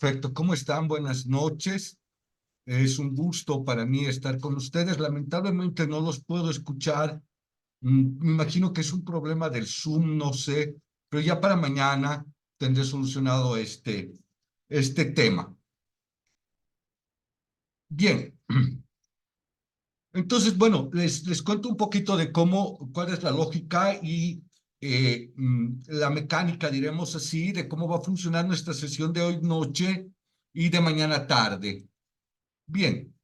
Perfecto. ¿Cómo están? Buenas noches. Es un gusto para mí estar con ustedes. Lamentablemente no los puedo escuchar. Me imagino que es un problema del Zoom, no sé, pero ya para mañana tendré solucionado este tema. Bien. Entonces, bueno, les cuento un poquito de cuál es la lógica y la mecánica, diremos así, de cómo va a funcionar nuestra sesión de hoy noche y de mañana tarde. Bien,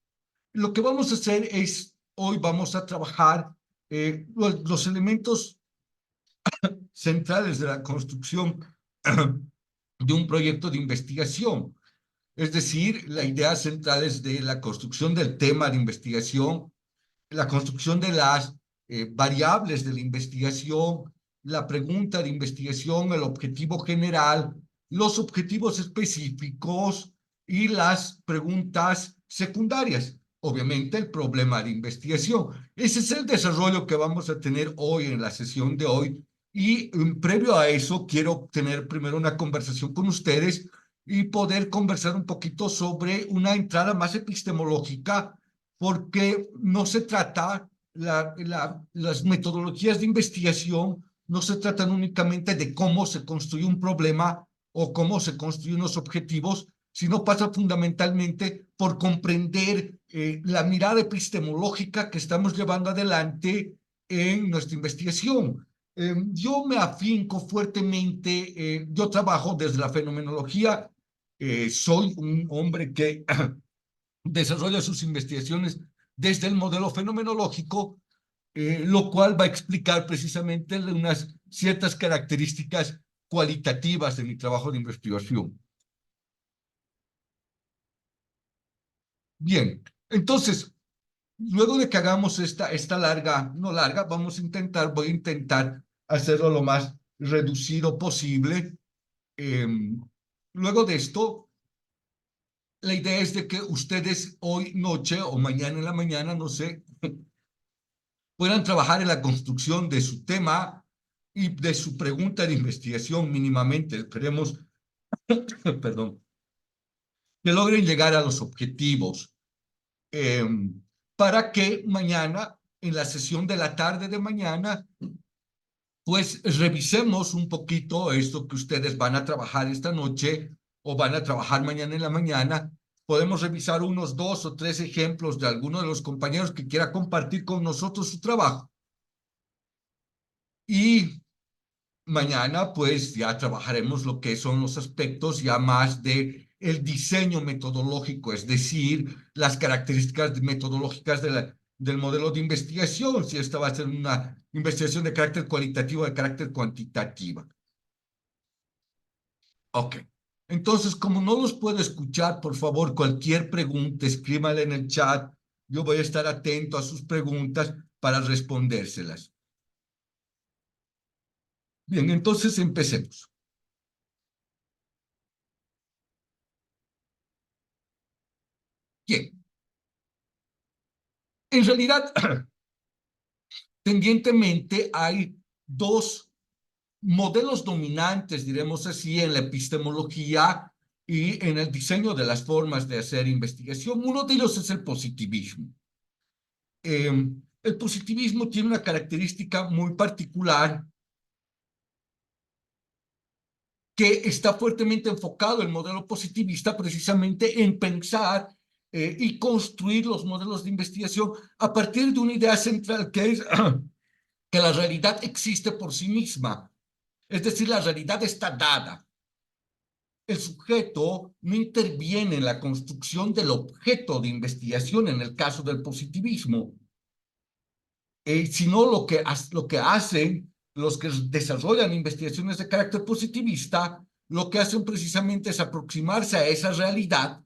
lo que vamos a hacer es, hoy vamos a trabajar los elementos centrales de la construcción de un proyecto de investigación. Es decir, la idea central es de la construcción del tema de investigación, la construcción de las variables de la investigación, la pregunta de investigación, el objetivo general, los objetivos específicos y las preguntas secundarias. Obviamente, el problema de investigación. Ese es el desarrollo que vamos a tener hoy en la sesión de hoy. Y previo a eso, quiero tener primero una conversación con ustedes y poder conversar un poquito sobre una entrada más epistemológica porque no se trata, las metodologías de investigación no se tratan únicamente de cómo se construye un problema o cómo se construyen los objetivos, sino pasa fundamentalmente por comprender la mirada epistemológica que estamos llevando adelante en nuestra investigación. Yo me afinco fuertemente, yo trabajo desde la fenomenología, soy un hombre que desarrolla sus investigaciones desde el modelo fenomenológico, lo cual va a explicar precisamente unas ciertas características cualitativas de mi trabajo de investigación. Bien, entonces, luego de que hagamos esta larga, no larga, voy a intentar hacerlo lo más reducido posible. Eh, Luego de esto, la idea es de que ustedes hoy noche o mañana en la mañana, no sé, puedan trabajar en la construcción de su tema y de su pregunta de investigación mínimamente. Esperemos, perdón, que logren llegar a los objetivos eh, para que mañana, en la sesión de la tarde de mañana, pues revisemos un poquito esto que ustedes van a trabajar esta noche o van a trabajar mañana en la mañana. Podemos revisar unos 2 o 3 ejemplos de alguno de los compañeros que quiera compartir con nosotros su trabajo. Y mañana, pues ya trabajaremos lo que son los aspectos ya más de el diseño metodológico, es decir, las características metodológicas del modelo de investigación, si esta va a ser una investigación de carácter cualitativo o de carácter cuantitativa. Ok. Entonces, como no los puedo escuchar, por favor, cualquier pregunta, escríbala en el chat. Yo voy a estar atento a sus preguntas para respondérselas. Bien, entonces empecemos. Bien. En realidad, tendientemente hay dos modelos dominantes, diremos así, en la epistemología y en el diseño de las formas de hacer investigación. Uno de ellos es el positivismo. El positivismo tiene una característica muy particular que está fuertemente enfocado el modelo positivista precisamente en pensar y construir los modelos de investigación a partir de una idea central que es que la realidad existe por sí misma. Es decir, la realidad está dada. El sujeto no interviene en la construcción del objeto de investigación en el caso del positivismo, sino lo que hacen los que desarrollan investigaciones de carácter positivista, lo que hacen precisamente es aproximarse a esa realidad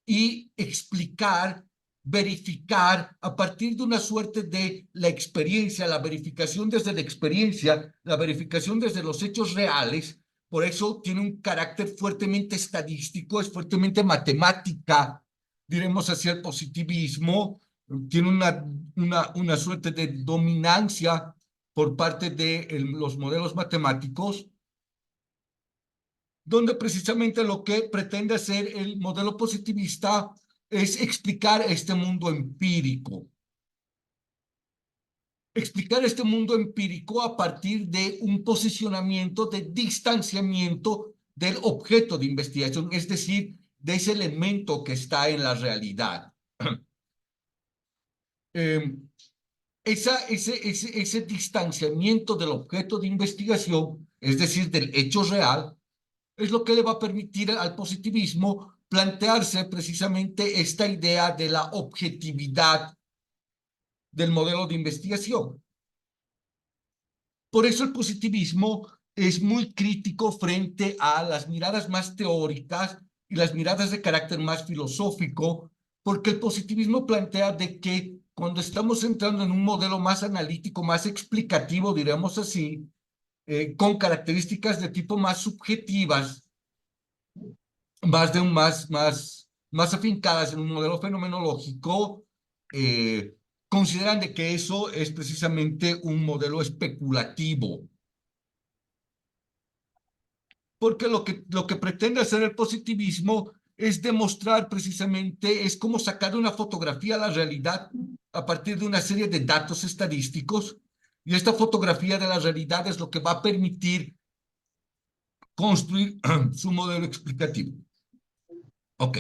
y explicar, verificar a partir de una suerte de la experiencia, la verificación desde la experiencia, la verificación desde los hechos reales. Por eso tiene un carácter fuertemente estadístico, es fuertemente matemática, diremos hacia el positivismo, tiene una suerte de dominancia por parte de los modelos matemáticos. donde precisamente lo que pretende hacer el modelo positivista es explicar este mundo empírico. Explicar este mundo empírico a partir de un posicionamiento de distanciamiento del objeto de investigación, es decir, de ese elemento que está en la realidad. Ese distanciamiento del objeto de investigación, es decir, del hecho real, es lo que le va a permitir al positivismo plantearse precisamente esta idea de la objetividad del modelo de investigación. Por eso el positivismo es muy crítico frente a las miradas más teóricas y las miradas de carácter más filosófico, porque el positivismo plantea de que cuando estamos entrando en un modelo más analítico, más explicativo, diremos así, con características de tipo más subjetivas, más afincadas en un modelo fenomenológico, consideran de que eso es precisamente un modelo especulativo. Porque lo que pretende hacer el positivismo es demostrar precisamente, es como sacar una fotografía a la realidad a partir de una serie de datos estadísticos, y esta fotografía de la realidad es lo que va a permitir construir su modelo explicativo. Ok.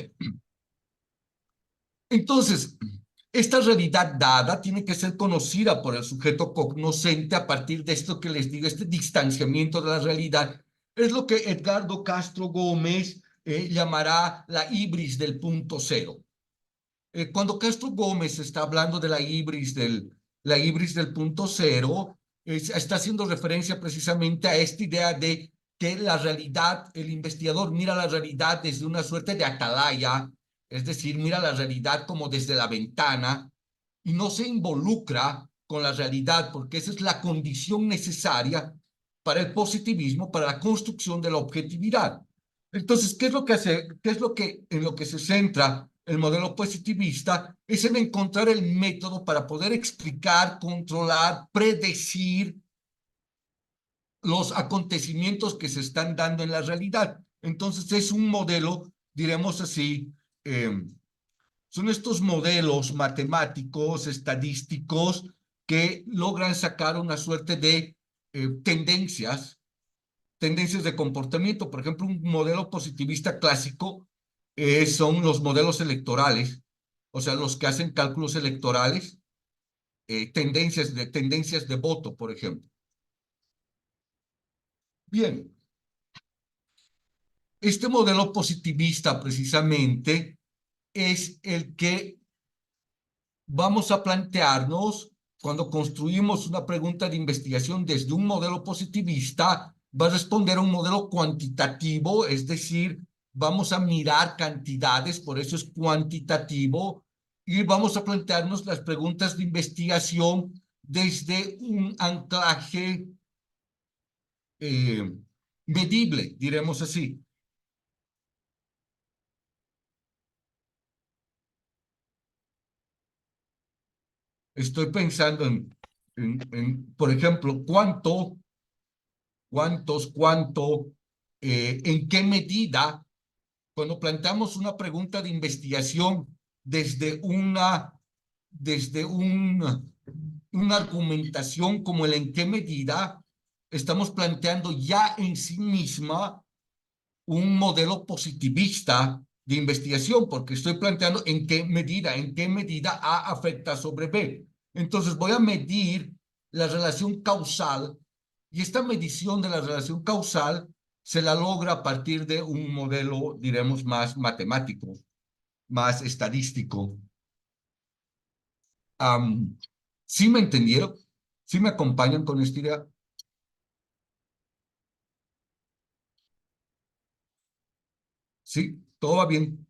Entonces, esta realidad dada tiene que ser conocida por el sujeto cognoscente a partir de esto que les digo, este distanciamiento de la realidad. Es lo que Edgardo Castro Gómez llamará la ibris del punto cero. Cuando Castro Gómez está hablando de la ibris del punto cero, está haciendo referencia precisamente a esta idea de que la realidad, el investigador mira la realidad desde una suerte de atalaya, es decir, mira la realidad como desde la ventana y no se involucra con la realidad, porque esa es la condición necesaria para el positivismo, para la construcción de la objetividad. Entonces, ¿qué es lo que hace? ¿Qué es lo que en lo que se centra el modelo positivista? Es en encontrar el método para poder explicar, controlar, predecir los acontecimientos que se están dando en la realidad. Entonces, es un modelo, diremos así, son estos modelos matemáticos, estadísticos, que logran sacar una suerte de tendencias de comportamiento. Por ejemplo, un modelo positivista clásico son los modelos electorales, o sea, los que hacen cálculos electorales, tendencias de voto, por ejemplo. Bien, este modelo positivista precisamente es el que vamos a plantearnos cuando construimos una pregunta de investigación desde un modelo positivista. Va a responder a un modelo cuantitativo, es decir, vamos a mirar cantidades, por eso es cuantitativo, y vamos a plantearnos las preguntas de investigación desde un anclaje medible, diremos así. Estoy pensando por ejemplo, en qué medida, cuando planteamos una pregunta de investigación desde una argumentación como el en qué medida, estamos planteando ya en sí misma un modelo positivista de investigación, porque estoy planteando en qué medida A afecta sobre B. Entonces voy a medir la relación causal, y esta medición de la relación causal se la logra a partir de un modelo, diremos, más matemático, más estadístico. ¿Sí me entendieron? ¿Sí me acompañan con esta idea? ¿Sí? ¿Todo va bien?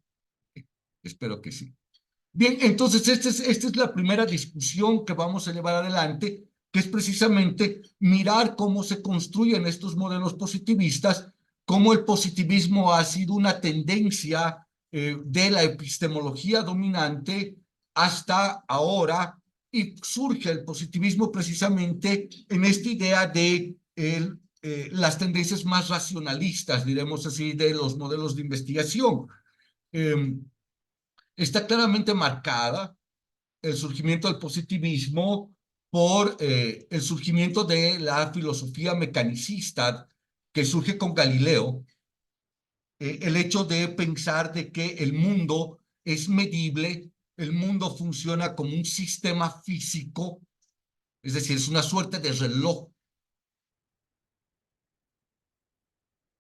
Espero que sí. Bien, entonces esta es la primera discusión que vamos a llevar adelante, que es precisamente mirar cómo se construyen estos modelos positivistas, cómo el positivismo ha sido una tendencia de la epistemología dominante hasta ahora, y surge el positivismo precisamente en esta idea de las tendencias más racionalistas, diremos así, de los modelos de investigación. Está claramente marcada el surgimiento del positivismo por el surgimiento de la filosofía mecanicista que surge con Galileo, el hecho de pensar de que el mundo es medible, el mundo funciona como un sistema físico, es decir, es una suerte de reloj.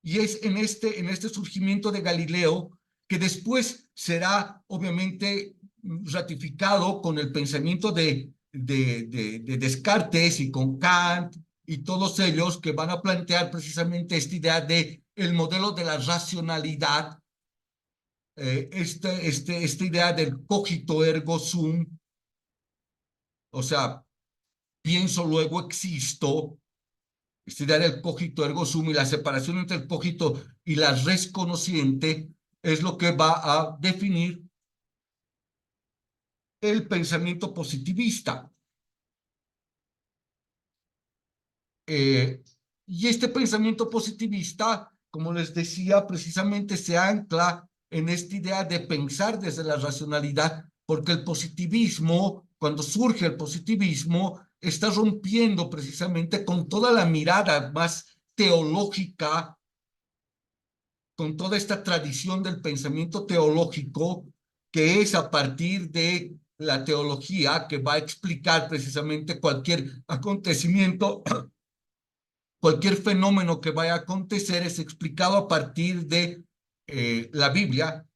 Y es en este surgimiento de Galileo que después será obviamente ratificado con el pensamiento de Descartes y con Kant y todos ellos que van a plantear precisamente esta idea de el modelo de la racionalidad, esta idea del cogito ergo sum, o sea, pienso luego existo, esta idea del cogito ergo sum y la separación entre el cogito y la res consciente es lo que va a definir el pensamiento positivista. Eh, y este pensamiento positivista, como les decía, precisamente se ancla en esta idea de pensar desde la racionalidad, porque el positivismo, cuando surge el positivismo, está rompiendo precisamente con toda la mirada más teológica, con toda esta tradición del pensamiento teológico, que es a partir de la teología que va a explicar precisamente cualquier acontecimiento, cualquier fenómeno que vaya a acontecer es explicado a partir de la Biblia,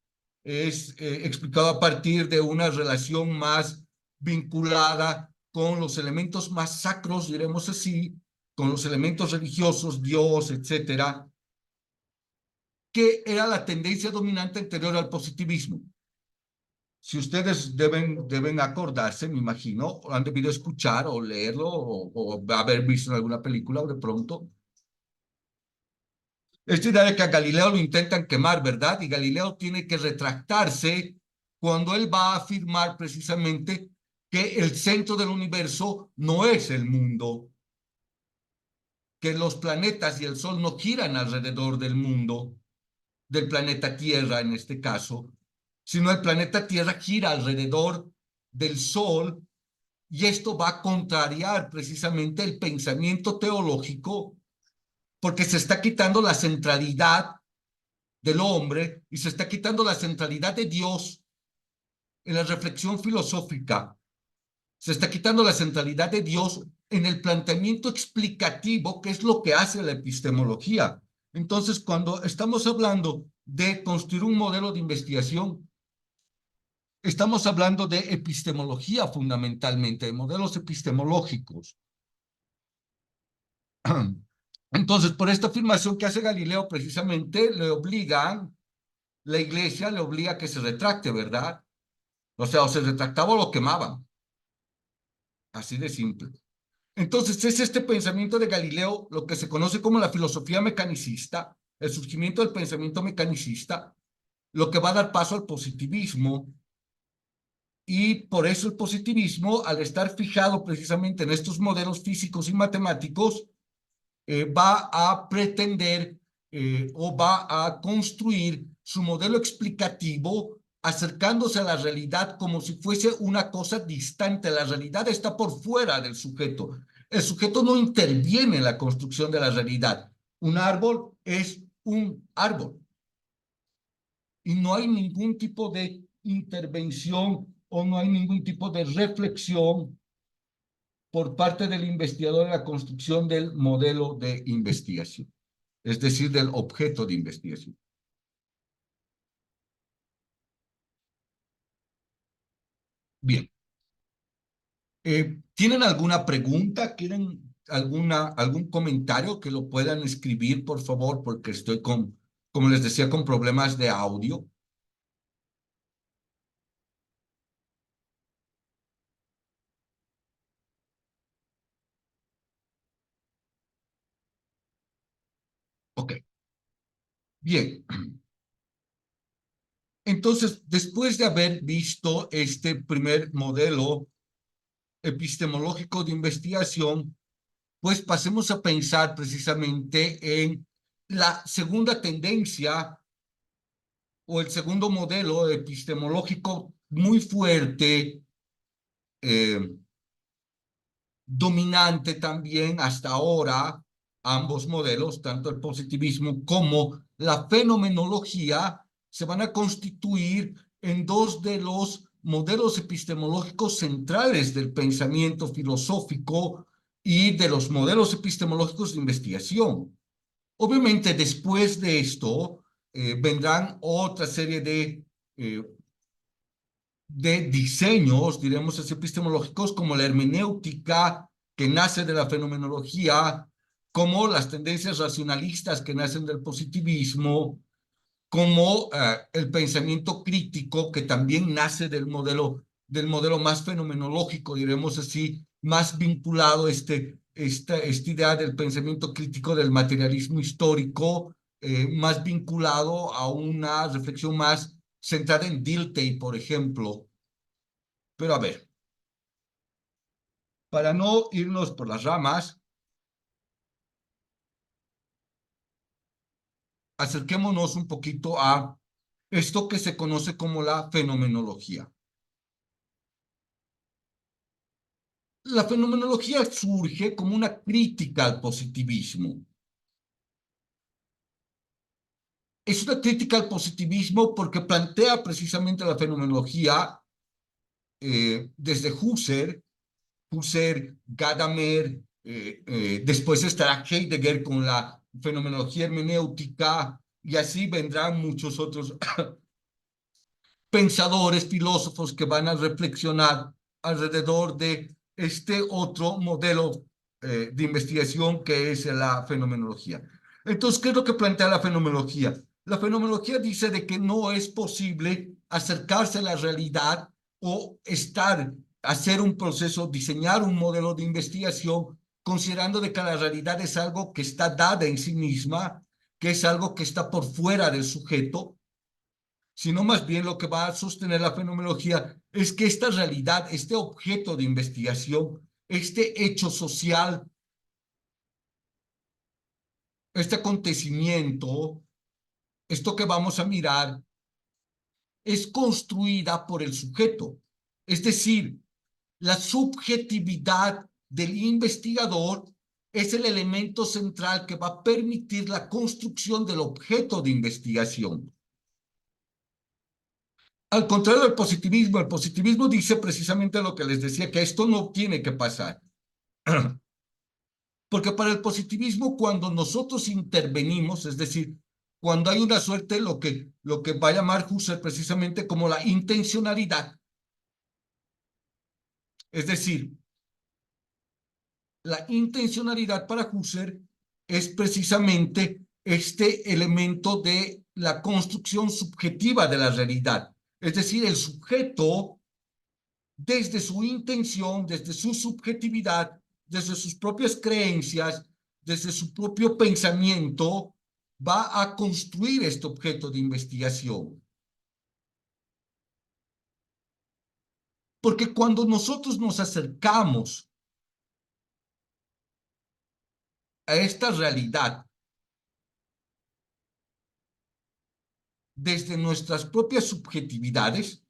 es explicado a partir de una relación más vinculada con los elementos más sacros, diremos así, con los elementos religiosos, Dios, etcétera, que era la tendencia dominante anterior al positivismo. Si ustedes deben acordarse, me imagino, han debido escuchar o leerlo o haber visto en alguna película o de pronto, esta idea de que a Galileo lo intentan quemar, ¿verdad? Y Galileo tiene que retractarse cuando él va a afirmar precisamente que el centro del universo no es el mundo, que los planetas y el Sol no giran alrededor del mundo, del planeta Tierra en este caso, sino el planeta Tierra gira alrededor del Sol y esto va a contrariar precisamente el pensamiento teológico porque se está quitando la centralidad del hombre y se está quitando la centralidad de Dios en la reflexión filosófica. Se está quitando la centralidad de Dios en el planteamiento explicativo, que es lo que hace la epistemología. Entonces, cuando estamos hablando de construir un modelo de investigación, estamos hablando de epistemología fundamentalmente, de modelos epistemológicos. Entonces, por esta afirmación que hace Galileo, precisamente le obligan, la iglesia le obliga a que se retracte, ¿verdad? O sea, o se retractaba o lo quemaban. Así de simple. Entonces, es este pensamiento de Galileo lo que se conoce como la filosofía mecanicista, el surgimiento del pensamiento mecanicista, lo que va a dar paso al positivismo. Y por eso el positivismo, al estar fijado precisamente en estos modelos físicos y matemáticos, va a pretender o va a construir su modelo explicativo acercándose a la realidad como si fuese una cosa distante. La realidad está por fuera del sujeto. El sujeto no interviene en la construcción de la realidad. Un árbol es un árbol y no hay ningún tipo de intervención o no hay ningún tipo de reflexión por parte del investigador en la construcción del modelo de investigación, es decir, del objeto de investigación. Bien, ¿tienen alguna pregunta? ¿Quieren algún comentario que lo puedan escribir, por favor? Porque estoy como les decía, con problemas de audio. Ok, bien. Entonces, después de haber visto este primer modelo epistemológico de investigación, pues pasemos a pensar precisamente en la segunda tendencia o el segundo modelo epistemológico muy fuerte, eh, dominante también hasta ahora, ambos modelos, tanto el positivismo como la fenomenología, se van a constituir en dos de los modelos epistemológicos centrales del pensamiento filosófico y de los modelos epistemológicos de investigación. Obviamente, después de esto, vendrán otra serie de diseños, diremos así, epistemológicos, como la hermenéutica, que nace de la fenomenología, como las tendencias racionalistas que nacen del positivismo, como el pensamiento crítico, que también nace del modelo más fenomenológico, diremos así, más vinculado a esta idea del pensamiento crítico del materialismo histórico, más vinculado a una reflexión más centrada en Dilthey, por ejemplo. Pero a ver, para no irnos por las ramas, acerquémonos un poquito a esto que se conoce como la fenomenología. La fenomenología surge como una crítica al positivismo. Es una crítica al positivismo porque plantea precisamente la fenomenología desde Husserl, Gadamer, después estará Heidegger con la fenomenología hermenéutica, y así vendrán muchos otros pensadores, filósofos que van a reflexionar alrededor de este otro modelo de investigación que es la fenomenología. Entonces, ¿qué es lo que plantea la fenomenología? La fenomenología dice de que no es posible acercarse a la realidad o hacer un proceso, diseñar un modelo de investigación considerando de que la realidad es algo que está dada en sí misma, que es algo que está por fuera del sujeto, sino más bien lo que va a sostener la fenomenología es que esta realidad, este objeto de investigación, este hecho social, este acontecimiento, esto que vamos a mirar, es construida por el sujeto. Es decir, la subjetividad del investigador es el elemento central que va a permitir la construcción del objeto de investigación. Al contrario del positivismo, el positivismo dice precisamente lo que les decía, que esto no tiene que pasar. Porque para el positivismo, cuando nosotros intervenimos, es decir, cuando hay una suerte, lo que va a llamar Husserl precisamente como la intencionalidad, es decir, la intencionalidad para Husserl es precisamente este elemento de la construcción subjetiva de la realidad. Es decir, el sujeto desde su intención, desde su subjetividad, desde sus propias creencias, desde su propio pensamiento, va a construir este objeto de investigación. Porque cuando nosotros nos acercamos a esta realidad desde nuestras propias subjetividades,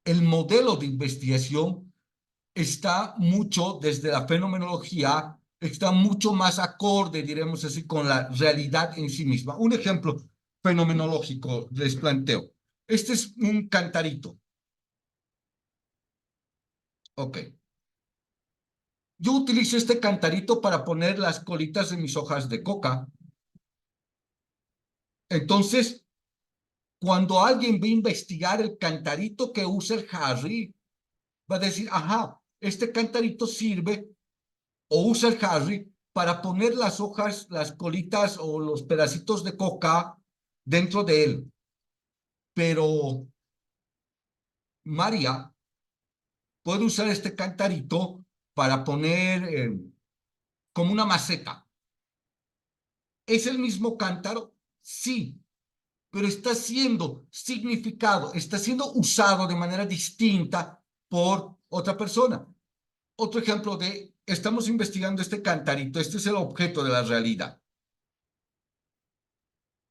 el modelo de investigación está mucho, desde la fenomenología, está mucho más acorde, diremos así, con la realidad en sí misma. Un ejemplo fenomenológico les planteo. Este es un cantarito. Ok. Yo utilizo este cantarito para poner las colitas de mis hojas de coca. Entonces, cuando alguien va a investigar el cantarito que usa el Harry, va a decir, ajá, este cantarito sirve o usa el Harry para poner las hojas, las colitas o los pedacitos de coca dentro de él. Pero María puede usar este cantarito para poner como una maceta. ¿Es el mismo cántaro? Sí, pero está siendo significado, está siendo usado de manera distinta por otra persona. otro ejemplo de, estamos investigando este cantarito, este es el objeto de la realidad.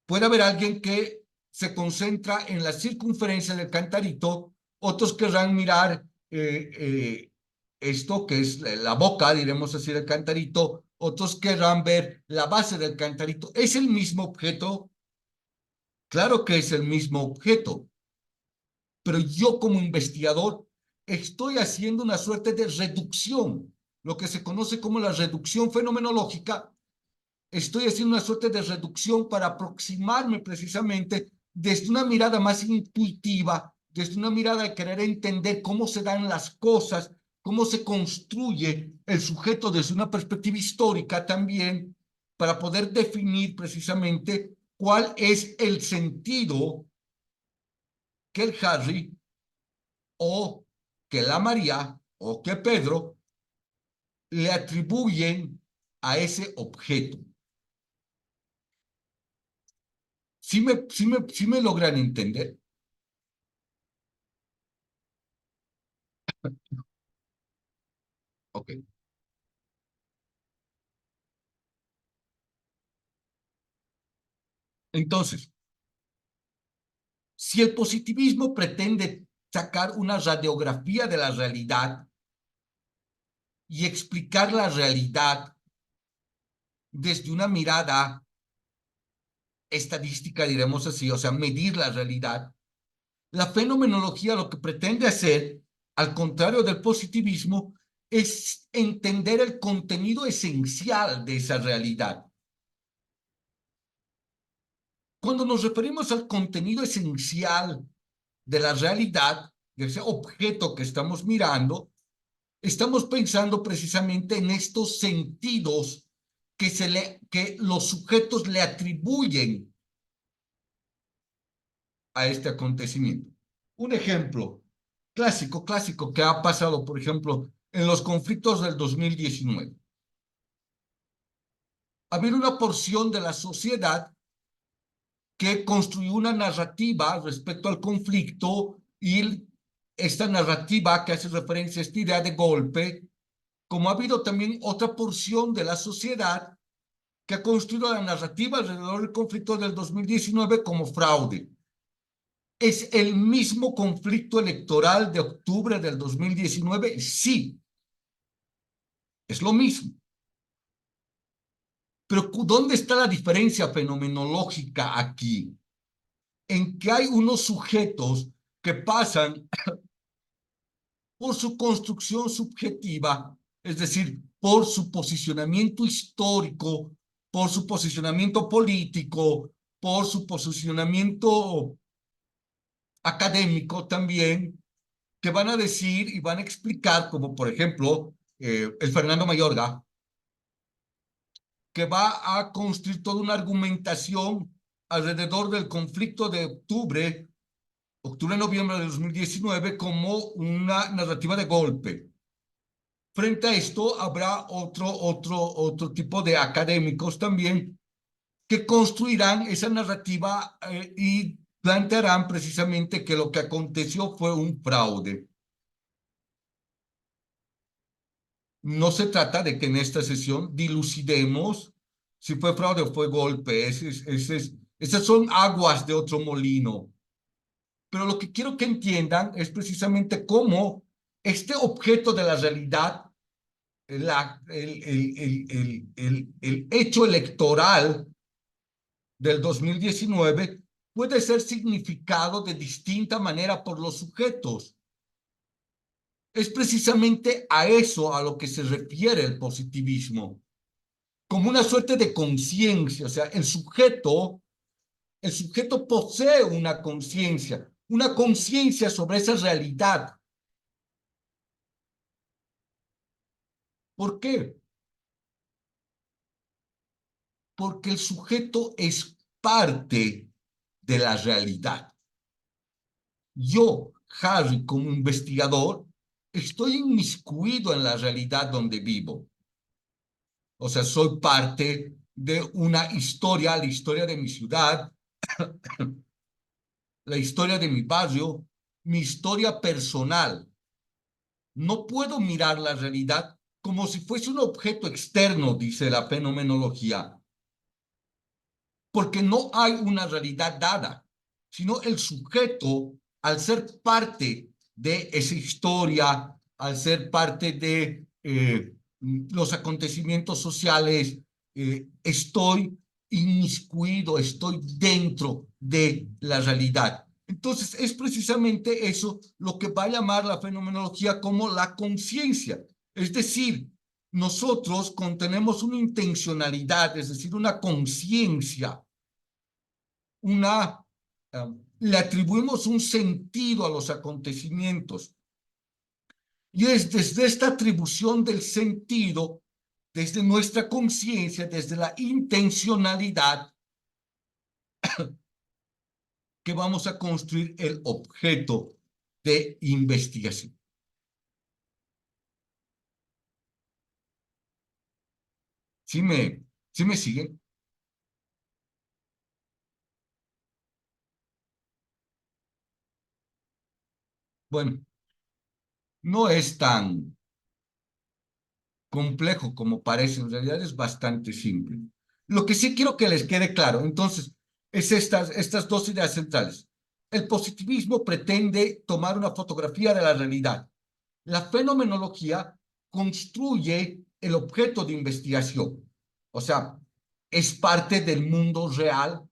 Puede haber alguien que se concentra en la circunferencia del cantarito, otros querrán mirar esto que es la boca, diremos así, del cantarito, otros querrán ver la base del cantarito. ¿Es el mismo objeto? Claro que es el mismo objeto, pero yo como investigador estoy haciendo una suerte de reducción, lo que se conoce como la reducción fenomenológica. Estoy haciendo una suerte de reducción para aproximarme precisamente desde una mirada más intuitiva, desde una mirada de querer entender cómo se dan las cosas, cómo se construye el sujeto desde una perspectiva histórica también, para poder definir precisamente cuál es el sentido que el Harry o que la María o que Pedro le atribuyen a ese objeto. ¿Sí me logran entender? Ok. Entonces, si el positivismo pretende sacar una radiografía de la realidad y explicar la realidad desde una mirada estadística, diremos así, o sea, medir la realidad, la fenomenología lo que pretende hacer, al contrario del positivismo, es entender el contenido esencial de esa realidad. Cuando nos referimos al contenido esencial de la realidad, de ese objeto que estamos mirando, estamos pensando precisamente en estos sentidos que los sujetos le atribuyen a este acontecimiento. Un ejemplo clásico que ha pasado, por ejemplo, en los conflictos del 2019. Ha habido una porción de la sociedad que construyó una narrativa respecto al conflicto y esta narrativa que hace referencia a esta idea de golpe, como ha habido también otra porción de la sociedad que ha construido la narrativa alrededor del conflicto del 2019 como fraude. ¿Es el mismo conflicto electoral de octubre del 2019? Sí, es lo mismo. Pero ¿dónde está la diferencia fenomenológica aquí? En que hay unos sujetos que pasan por su construcción subjetiva, es decir, por su posicionamiento histórico, por su posicionamiento político, por su posicionamiento académico también, que van a decir y van a explicar, como por ejemplo el Fernando Mayorga, que va a construir toda una argumentación alrededor del conflicto de octubre-noviembre de 2019 como una narrativa de golpe. Frente a esto habrá otro tipo de académicos también que construirán esa narrativa y plantearán precisamente que lo que aconteció fue un fraude. No se trata de que en esta sesión dilucidemos si fue fraude o fue golpe. Esas son aguas de otro molino. Pero lo que quiero que entiendan es precisamente cómo este objeto de la realidad, el hecho electoral del 2019, puede ser significado de distinta manera por los sujetos. Es precisamente a eso a lo que se refiere el positivismo, como una suerte de conciencia. O sea, el sujeto posee una conciencia sobre esa realidad. ¿Por qué? Porque el sujeto es parte de la realidad. Yo, Harry, como investigador, estoy inmiscuido en la realidad donde vivo. O sea, soy parte de una historia, la historia de mi ciudad, la historia de mi barrio, mi historia personal. No puedo mirar la realidad como si fuese un objeto externo, dice la fenomenología, porque no hay una realidad dada, sino el sujeto, al ser parte de esa historia, al ser parte de los acontecimientos sociales, estoy inmiscuido, estoy dentro de la realidad. Entonces, es precisamente eso lo que va a llamar la fenomenología como la conciencia. Es decir, nosotros contenemos una intencionalidad, es decir, una conciencia, le atribuimos un sentido a los acontecimientos. Y es desde esta atribución del sentido, desde nuestra conciencia, desde la intencionalidad, que vamos a construir el objeto de investigación. ¿Sí sí me siguen? Bueno, no es tan complejo como parece, en realidad es bastante simple. Lo que sí quiero que les quede claro, entonces, es estas dos ideas centrales. El positivismo pretende tomar una fotografía de la realidad. La fenomenología construye el objeto de investigación. O sea, es parte del mundo real,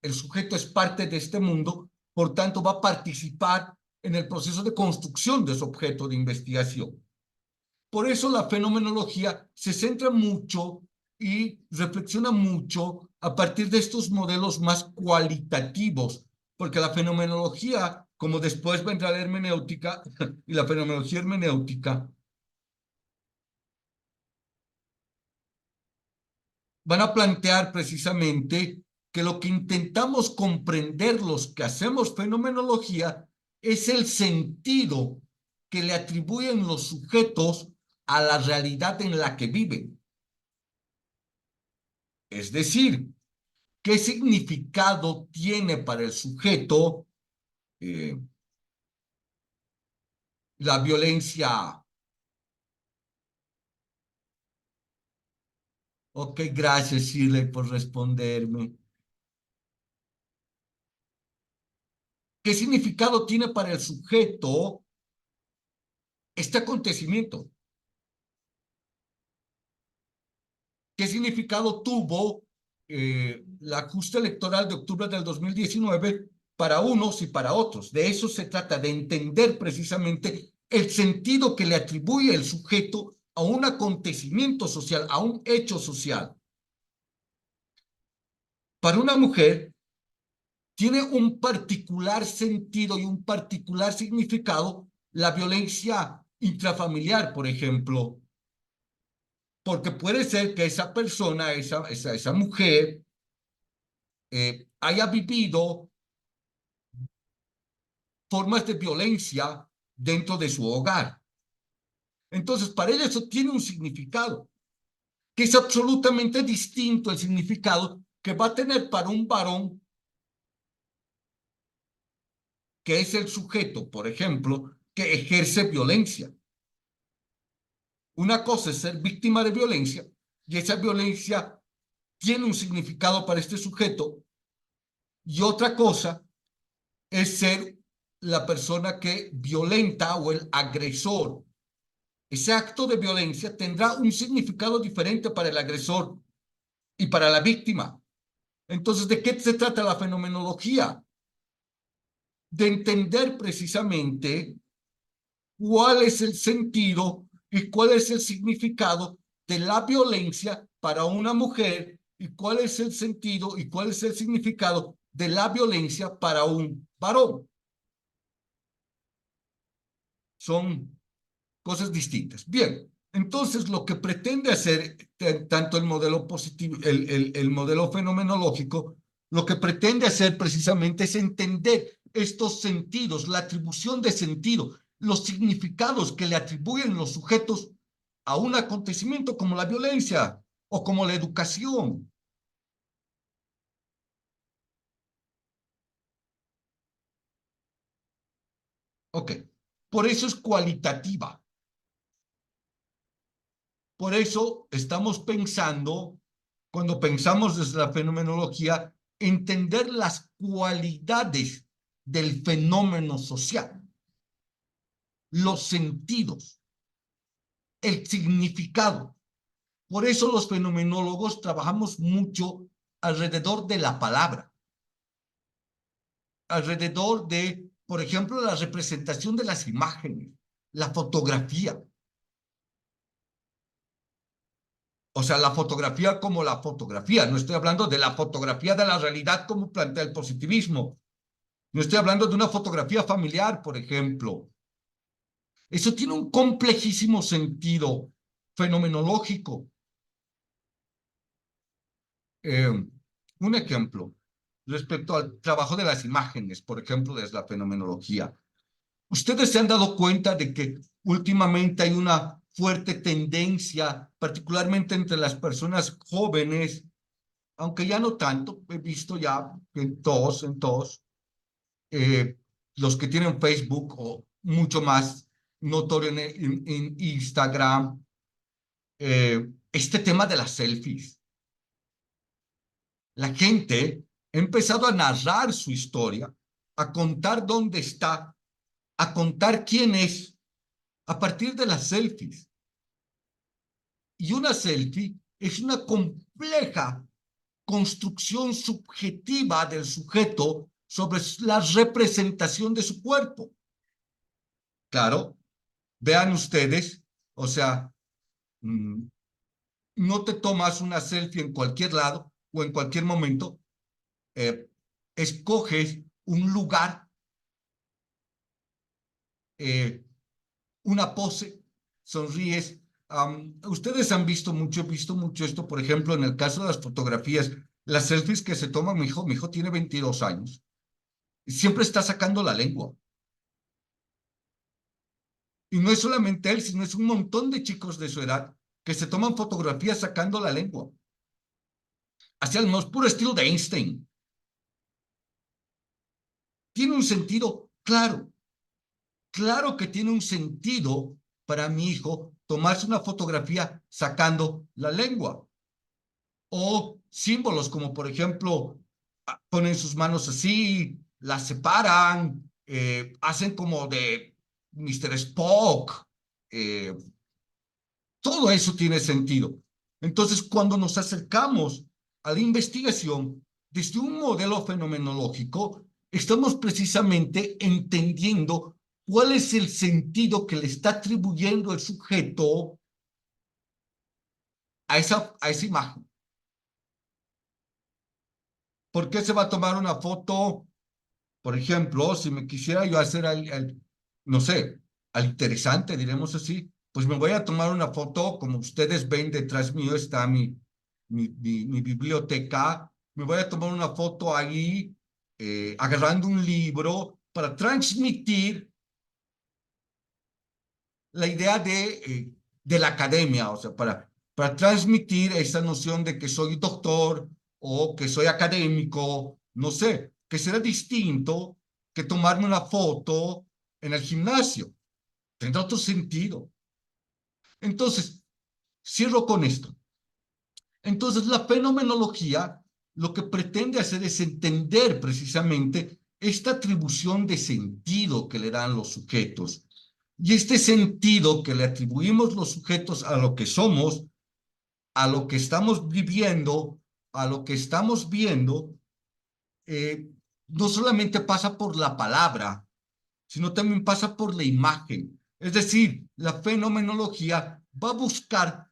el sujeto es parte de este mundo, por tanto va a participar en el proceso de construcción de su objeto de investigación. Por eso la fenomenología se centra mucho y reflexiona mucho a partir de estos modelos más cualitativos, porque la fenomenología, como después vendrá la hermenéutica, y la fenomenología hermenéutica, van a plantear precisamente que lo que intentamos comprender los que hacemos fenomenología es el sentido que le atribuyen los sujetos a la realidad en la que viven. Es decir, ¿qué significado tiene para el sujeto eh, la violencia? Ok, gracias, Shirley, por responderme. ¿Qué significado tiene para el sujeto este acontecimiento? ¿Qué significado tuvo la justa electoral de octubre del 2019 para unos y para otros? De eso se trata, de entender precisamente el sentido que le atribuye el sujeto a un acontecimiento social, a un hecho social. Para una mujer, tiene un particular sentido y un particular significado la violencia intrafamiliar, por ejemplo, porque puede ser que esa persona, esa mujer, haya vivido formas de violencia dentro de su hogar. Entonces, para ella eso tiene un significado, que es absolutamente distinto al significado que va a tener para un varón, que es el sujeto, por ejemplo, que ejerce violencia. Una cosa es ser víctima de violencia y esa violencia tiene un significado para este sujeto, y otra cosa es ser la persona que violenta o el agresor. Ese acto de violencia tendrá un significado diferente para el agresor y para la víctima. Entonces, ¿de qué se trata la fenomenología? De entender precisamente cuál es el sentido y cuál es el significado de la violencia para una mujer, y cuál es el sentido y cuál es el significado de la violencia para un varón. Son cosas distintas. Bien, entonces lo que pretende hacer tanto el modelo positivo, el modelo fenomenológico, lo que pretende hacer precisamente es entender estos sentidos, la atribución de sentido, los significados que le atribuyen los sujetos a un acontecimiento como la violencia o como la educación. Ok, Por eso es cualitativa. Por eso estamos pensando, cuando pensamos desde la fenomenología, entender las cualidades del fenómeno social, los sentidos, el significado. Por eso los fenomenólogos trabajamos mucho alrededor de la palabra, alrededor de, por ejemplo, la representación de las imágenes, la fotografía. O sea, la fotografía como la fotografía. No estoy hablando de la fotografía de la realidad como plantea el positivismo. No estoy hablando de una fotografía familiar, por ejemplo. Eso tiene un complejísimo sentido fenomenológico. Eh, un ejemplo respecto al trabajo de las imágenes, por ejemplo, desde la fenomenología. Ustedes se han dado cuenta de que últimamente hay una fuerte tendencia, particularmente entre las personas jóvenes, aunque ya no tanto, he visto ya en todos, eh, los que tienen Facebook o mucho más notorio en Instagram, este tema de las selfies. La gente ha empezado a narrar su historia, a contar dónde está, a contar quién es, a partir de las selfies. Y una selfie es una compleja construcción subjetiva del sujeto sobre la representación de su cuerpo. Claro, vean ustedes, o sea, no te tomas una selfie en cualquier lado o en cualquier momento, eh, escoges un lugar, eh, una pose, sonríes. Ustedes han visto mucho esto, por ejemplo, en el caso de las fotografías, las selfies que se toman, mi hijo tiene 22 años, y siempre está sacando la lengua. Y no es solamente él, sino es un montón de chicos de su edad que se toman fotografías sacando la lengua. Hacia el más puro estilo de Einstein. Tiene un sentido, claro, claro que tiene un sentido para mi hijo tomarse una fotografía sacando la lengua. O símbolos como, por ejemplo, ponen sus manos así, las separan, hacen como de Mr. Spock. eh, Todo eso tiene sentido. Entonces, cuando nos acercamos a la investigación desde un modelo fenomenológico, estamos precisamente entendiendo cuál es el sentido que le está atribuyendo el sujeto a esa imagen. ¿Por qué se va a tomar una foto? Por ejemplo, si me quisiera yo hacer no sé, al interesante, diremos así, pues me voy a tomar una foto, como ustedes ven detrás mío está mi biblioteca, me voy a tomar una foto ahí, agarrando un libro para transmitir la idea de la academia, o sea, para transmitir esa noción de que soy doctor o que soy académico, no sé, que será distinto que tomarme una foto en el gimnasio. Tendrá otro sentido. Entonces, cierro con esto. Entonces, la fenomenología lo que pretende hacer es entender precisamente esta atribución de sentido que le dan los sujetos. Y este sentido que le atribuimos los sujetos a lo que somos, a lo que estamos viviendo, a lo que estamos viendo, eh, no solamente pasa por la palabra, sino también pasa por la imagen. Es decir, la fenomenología va a buscar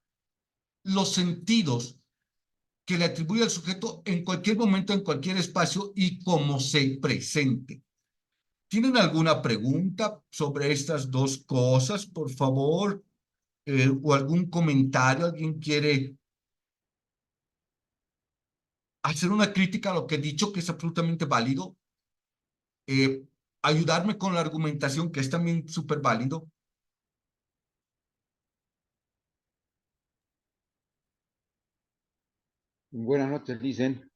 los sentidos que le atribuye al sujeto en cualquier momento, en cualquier espacio y como se presente. ¿Tienen alguna pregunta sobre estas dos cosas, por favor? ¿O algún comentario? ¿Alguien quiere hacer una crítica a lo que he dicho, que es absolutamente válido? Eh, ¿Ayudarme con la argumentación, que es también súper válido? Buenas noches, Licen.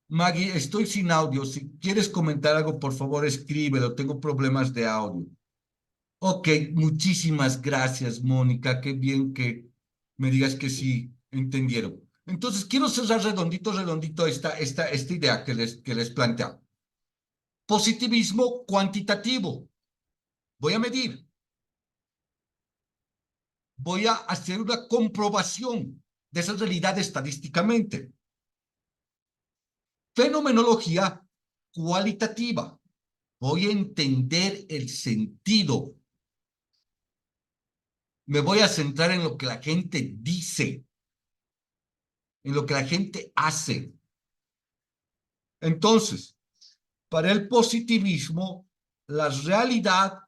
Maggie, estoy sin audio. Si quieres comentar algo, por favor, escríbelo. Tengo problemas de audio. Ok, muchísimas gracias, Mónica. Qué bien que me digas que sí entendieron. Entonces, quiero cerrar redondito esta idea que les planteo. Positivismo cuantitativo. Voy a medir, voy a hacer una comprobación de esa realidad estadísticamente. Fenomenología cualitativa. Voy a entender el sentido. Me voy a centrar en lo que la gente dice, en lo que la gente hace. Entonces, para el positivismo, la realidad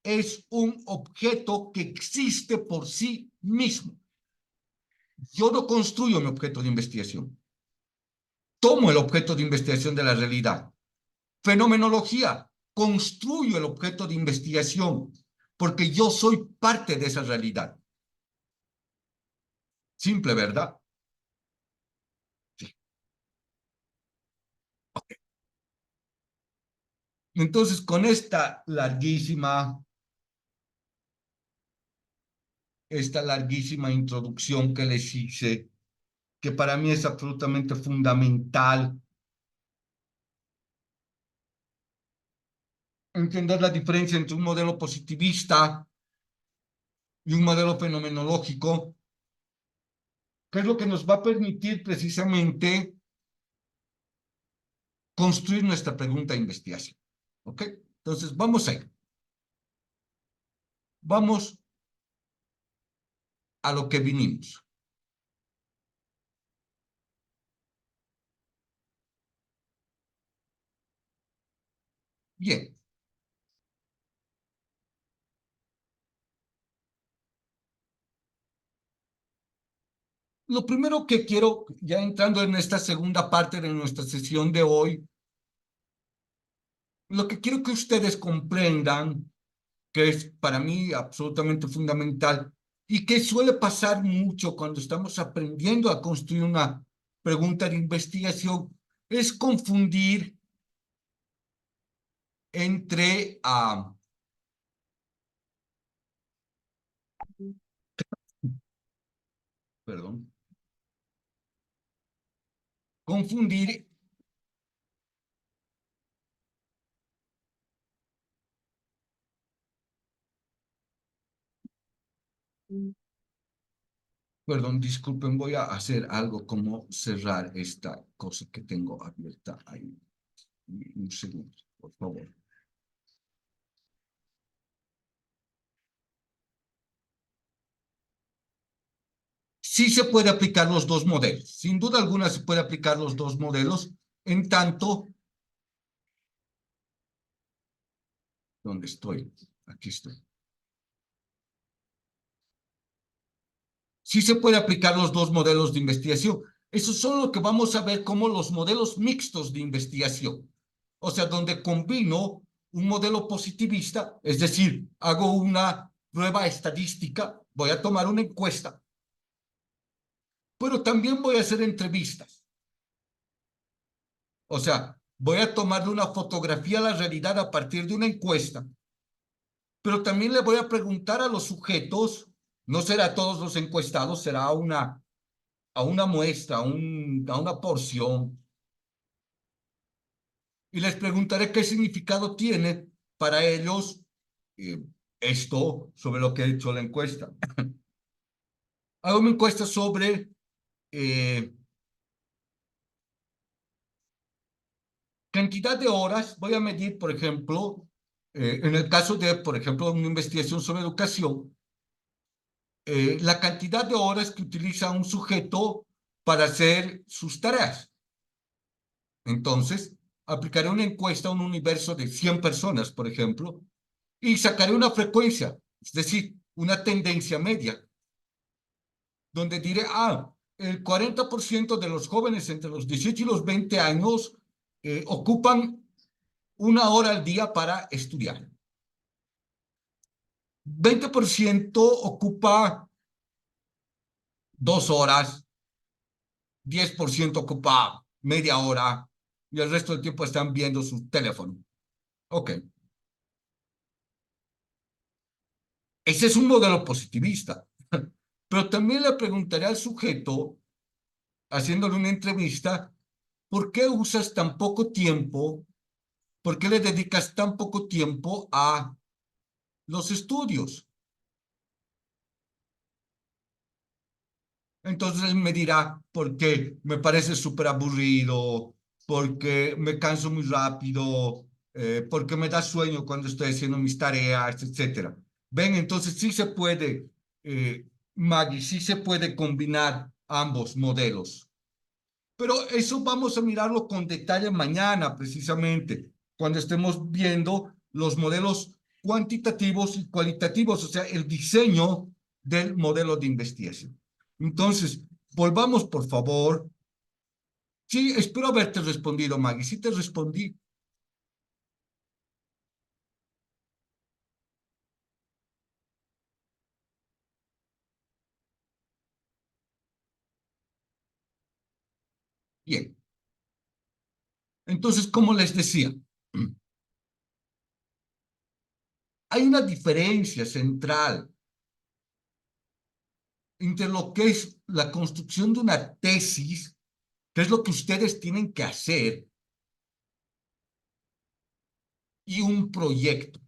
es un objeto que existe por sí mismo. Yo no construyo mi objeto de investigación. Tomo el objeto de investigación de la realidad. Fenomenología. Construyo el objeto de investigación porque yo soy parte de esa realidad. Simple, ¿verdad? Sí. Entonces, con esta larguísima introducción que les hice, que para mí es absolutamente fundamental entender la diferencia entre un modelo positivista y un modelo fenomenológico, que es lo que nos va a permitir precisamente construir nuestra pregunta de investigación. ¿Ok? Entonces, vamos a ir. Vamos a lo que vinimos. Bien. Lo primero que quiero, ya entrando en esta segunda parte de nuestra sesión de hoy, lo que quiero que ustedes comprendan, que es para mí absolutamente fundamental y que suele pasar mucho cuando estamos aprendiendo a construir una pregunta de investigación, es confundir entre, perdón, confundir, perdón, disculpen, voy a hacer algo como cerrar esta cosa que tengo abierta ahí. Un segundo, por favor. Sí se puede aplicar los dos modelos. Sin duda alguna se puede aplicar los dos modelos, en tanto, ¿dónde estoy? Aquí estoy. Sí se puede aplicar los dos modelos de investigación. Eso son lo que vamos a ver como los modelos mixtos de investigación. O sea, donde combino un modelo positivista, es decir, hago una prueba estadística, voy a tomar una encuesta, pero también voy a hacer entrevistas. O sea, voy a tomarle una fotografía a la realidad a partir de una encuesta, pero también le voy a preguntar a los sujetos, no será a todos los encuestados, será a una muestra, a una porción, y les preguntaré qué significado tiene para ellos eh, esto sobre lo que he hecho la encuesta. Hago una encuesta sobre eh, cantidad de horas. Voy a medir, por ejemplo, en el caso de, por ejemplo, una investigación sobre educación, la cantidad de horas que utiliza un sujeto para hacer sus tareas. Entonces, aplicaré una encuesta a un universo de 100 personas, por ejemplo, y sacaré una frecuencia, es decir, una tendencia media, donde diré, el 40% de los jóvenes entre los 18 y los 20 años ocupan 1 hora al día para estudiar. 20% ocupa 2 horas, 10% ocupa media hora, y el resto del tiempo están viendo su teléfono. Ok. Ese es un modelo positivista. Pero también le preguntaré al sujeto, haciéndole una entrevista, ¿por qué usas tan poco tiempo? ¿Por qué le dedicas tan poco tiempo a los estudios? Entonces él me dirá, porque me parece súper aburrido, porque me canso muy rápido, porque me da sueño cuando estoy haciendo mis tareas, etcétera. Ven, entonces sí se puede, Maggie, sí se puede combinar ambos modelos. Pero eso vamos a mirarlo con detalle mañana, precisamente, cuando estemos viendo los modelos cuantitativos y cualitativos, o sea, el diseño del modelo de investigación. Entonces, volvamos, por favor. Sí, espero haberte respondido, Maggie. Sí te respondí. Bien. Entonces, como les decía, hay una diferencia central entre lo que es la construcción de una tesis, que es lo que ustedes tienen que hacer, y un proyecto.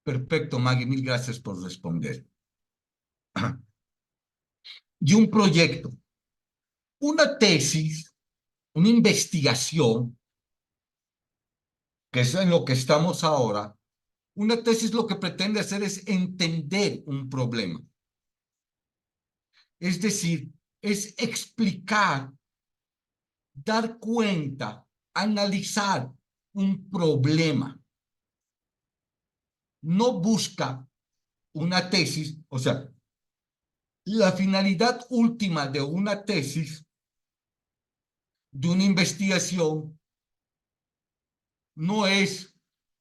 Perfecto, Maggie, mil gracias por responder. Y un proyecto, una tesis, una investigación, que es en lo que estamos ahora, una tesis lo que pretende hacer es entender un problema. Es decir, es explicar, dar cuenta, analizar un problema. No busca una tesis, o sea, la finalidad última de una tesis, de una investigación, no es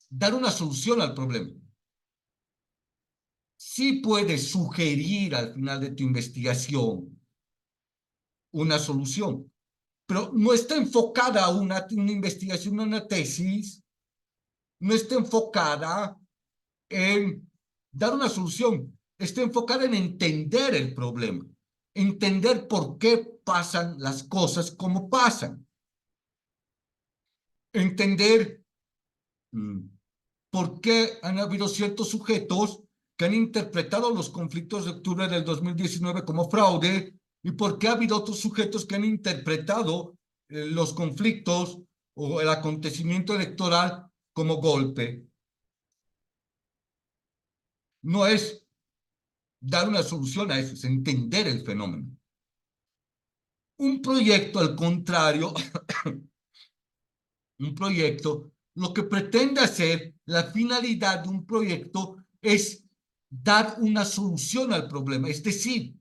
dar una solución al problema. Sí puedes sugerir al final de tu investigación una solución, pero no está enfocada a una investigación, una tesis, no está enfocada en dar una solución, está enfocada en entender el problema, entender por qué pasan las cosas como pasan, entender por qué han habido ciertos sujetos que han interpretado los conflictos de octubre del 2019 como fraude y por qué ha habido otros sujetos que han interpretado los conflictos o el acontecimiento electoral como golpe. No es dar una solución a eso, es entender el fenómeno. Un proyecto, al contrario, un proyecto, lo que pretende hacer, la finalidad de un proyecto es dar una solución al problema. Es decir,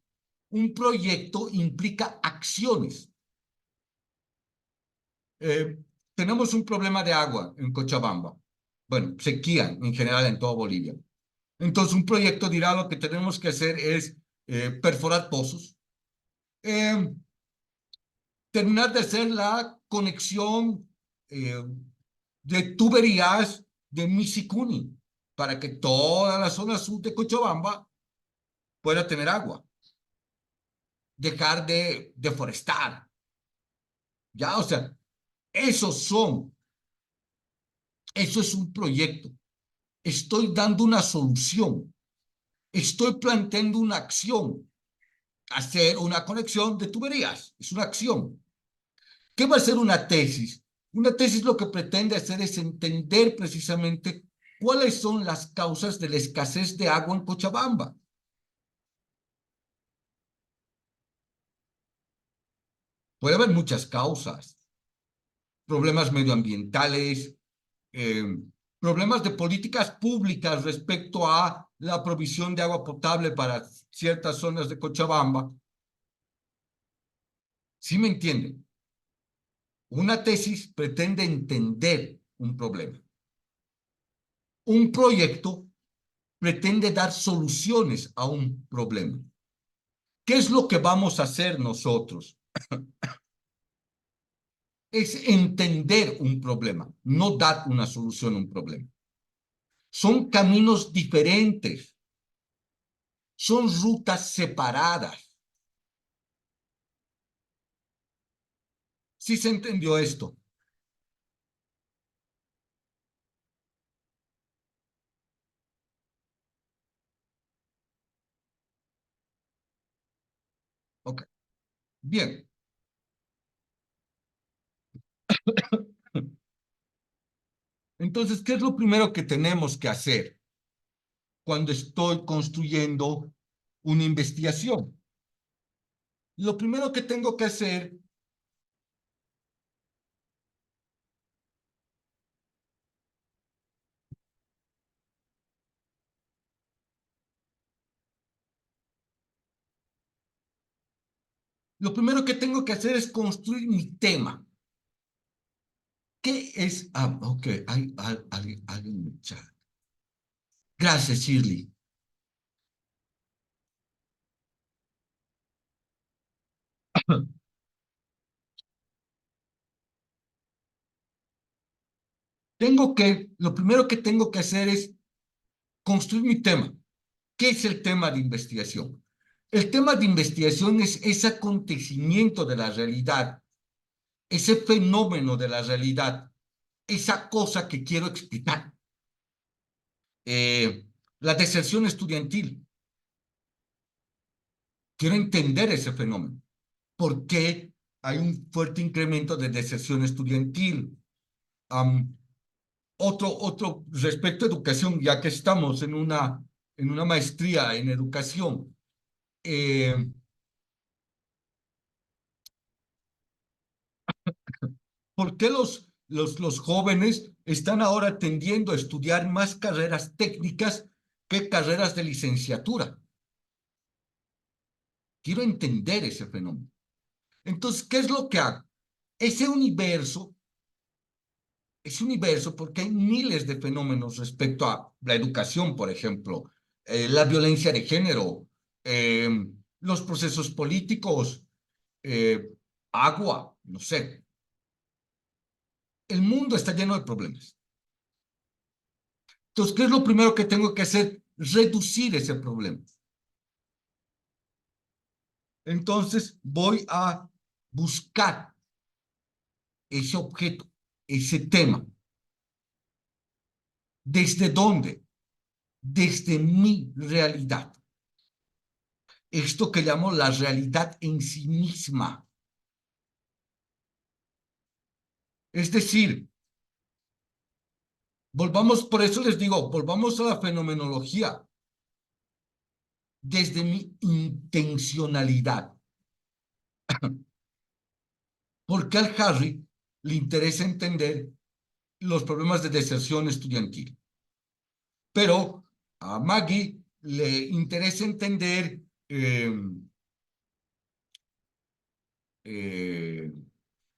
un proyecto implica acciones. Eh, Tenemos un problema de agua en Cochabamba. Bueno, sequía en general en toda Bolivia. Entonces, un proyecto dirá lo que tenemos que hacer es perforar pozos, eh, terminar de hacer la conexión eh, de tuberías de Misicuni para que toda la zona sur de Cochabamba pueda tener agua. Dejar de deforestar. Ya, o sea, esos son, eso es un proyecto. Estoy dando una solución. Estoy planteando una acción. Hacer una conexión de tuberías. Es una acción. ¿Qué va a ser una tesis? Una tesis lo que pretende hacer es entender precisamente cuáles son las causas de la escasez de agua en Cochabamba. Puede haber muchas causas, problemas medioambientales, eh, problemas de políticas públicas respecto a la provisión de agua potable para ciertas zonas de Cochabamba. ¿Sí me entienden? Una tesis pretende entender un problema. Un proyecto pretende dar soluciones a un problema. ¿Qué es lo que vamos a hacer nosotros? Es entender un problema, no dar una solución a un problema. Son caminos diferentes, son rutas separadas. ¿Sí se entendió esto? Ok, bien. Entonces, ¿qué es lo primero que tenemos que hacer cuando estoy construyendo una investigación? Lo primero que tengo que hacer, lo primero que tengo que hacer es construir mi tema. ¿Qué es? Ah, ok, hay alguien en el chat. Gracias, Shirley. Lo primero que tengo que hacer es construir mi tema. ¿Qué es el tema de investigación? El tema de investigación es ese acontecimiento de la realidad, ese fenómeno de la realidad, esa cosa que quiero explicar. La deserción estudiantil. Quiero entender ese fenómeno. ¿Por qué hay un fuerte incremento de deserción estudiantil? Um, otro respecto a educación, ya que estamos en una maestría en educación. ¿Por qué los jóvenes están ahora tendiendo a estudiar más carreras técnicas que carreras de licenciatura? Quiero entender ese fenómeno. Entonces, ¿qué es lo que hago? Ese universo, ese universo, porque hay miles de fenómenos respecto a la educación, por ejemplo, la violencia de género, eh, los procesos políticos, eh, agua, no sé. El mundo está lleno de problemas. Entonces, ¿qué es lo primero que tengo que hacer? Reducir ese problema. Entonces, voy a buscar ese objeto, ese tema. ¿Desde dónde? Desde mi realidad. Esto que llamo la realidad en sí misma. Es decir, volvamos, por eso les digo, volvamos a la fenomenología desde mi intencionalidad. Porque al Harry le interesa entender los problemas de deserción estudiantil, pero a Maggie le interesa entender eh,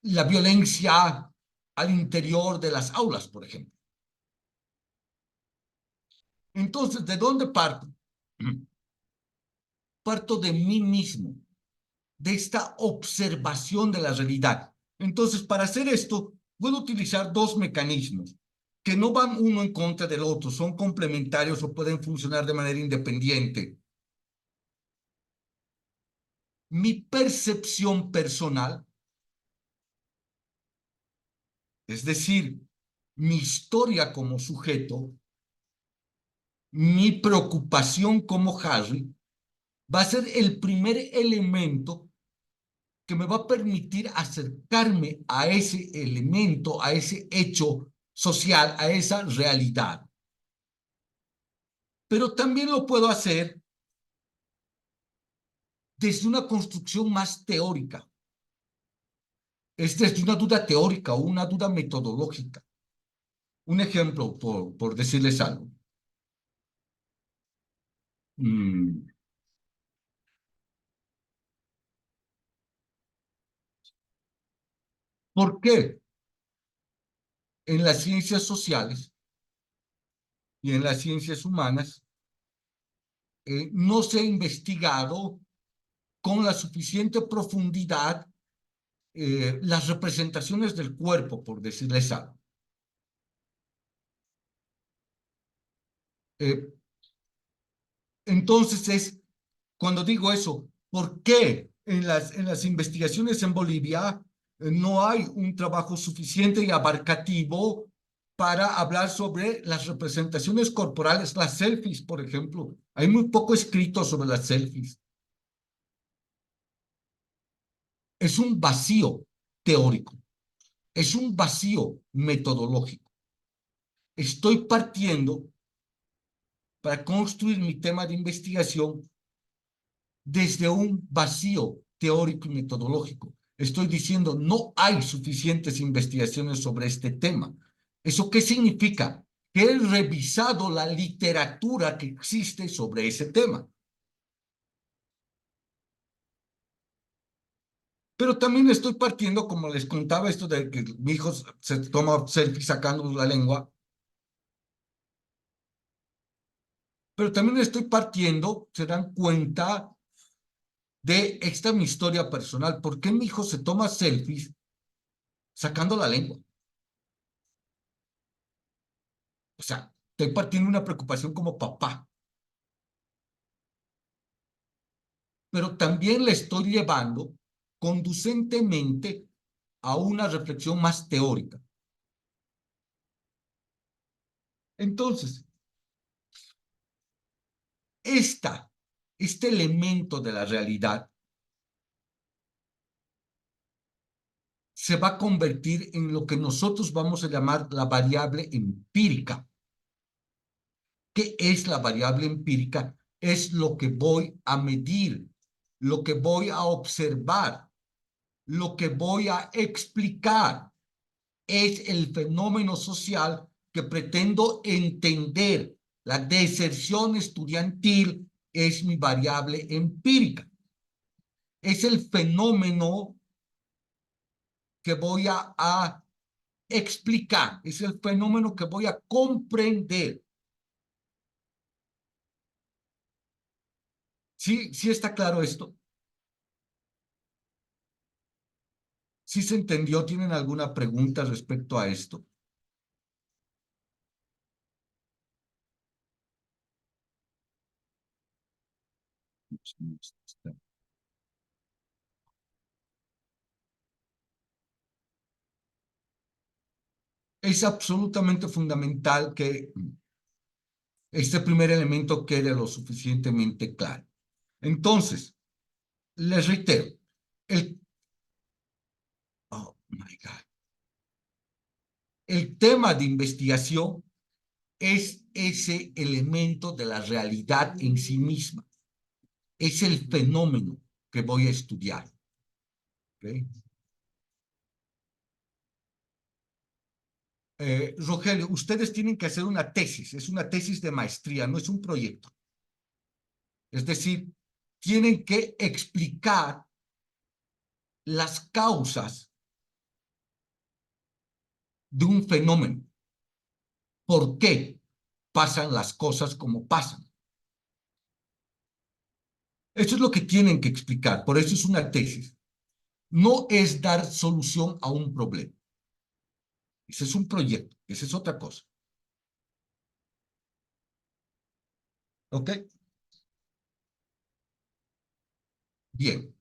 la violencia al interior de las aulas, por ejemplo. Entonces, ¿de dónde parto? Parto de mí mismo, de esta observación de la realidad. Entonces, para hacer esto, puedo utilizar dos mecanismos que no van uno en contra del otro, son complementarios o pueden funcionar de manera independiente. Mi percepción personal, es decir, mi historia como sujeto, mi preocupación como Harry, va a ser el primer elemento que me va a permitir acercarme a ese elemento, a ese hecho social, a esa realidad. Pero también lo puedo hacer desde una construcción más teórica, es desde una duda teórica o una duda metodológica. Un ejemplo, por decirles algo. Mm, ¿Por qué en las ciencias sociales y en las ciencias humanas no se ha investigado con la suficiente profundidad las representaciones del cuerpo, por decirles algo. Eh, entonces cuando digo eso, ¿por qué en las investigaciones en Bolivia no hay un trabajo suficiente y abarcativo para hablar sobre las representaciones corporales, las selfies, por ejemplo? Hay muy poco escrito sobre las selfies. Es un vacío teórico, es un vacío metodológico. Estoy partiendo para construir mi tema de investigación desde un vacío teórico y metodológico. Estoy diciendo, no hay suficientes investigaciones sobre este tema. ¿Eso qué significa? Que he revisado la literatura que existe sobre ese tema. Pero también estoy partiendo, como les contaba, esto de que mi hijo se toma selfie sacando la lengua, pero también estoy partiendo, se dan cuenta, de esta mi historia personal. ¿Por qué mi hijo se toma selfies sacando la lengua? O sea, estoy partiendo de una preocupación como papá, pero también le estoy llevando conducentemente a una reflexión más teórica. Entonces, este elemento de la realidad se va a convertir en lo que nosotros vamos a llamar la variable empírica. ¿Qué es la variable empírica? Es lo que voy a medir, lo que voy a observar, lo que voy a explicar. Es el fenómeno social que pretendo entender. La deserción estudiantil es mi variable empírica. Es el fenómeno que voy a explicar, es el fenómeno que voy a comprender. ¿Sí, sí está claro esto? ¿Sí se entendió? ¿Tienen alguna pregunta respecto a esto? Es absolutamente fundamental que este primer elemento quede lo suficientemente claro. Entonces, les reitero, el, oh my God, el tema de investigación es ese elemento de la realidad en sí misma. Es el fenómeno que voy a estudiar. ¿Okay? Rogelio, ustedes tienen que hacer una tesis, es una tesis de maestría, no es un proyecto. Es decir, tienen que explicar las causas de un fenómeno. ¿Por qué pasan las cosas como pasan? Eso es lo que tienen que explicar, por eso es una tesis. No es dar solución a un problema. Ese es un proyecto, esa es otra cosa. ¿Ok? Bien.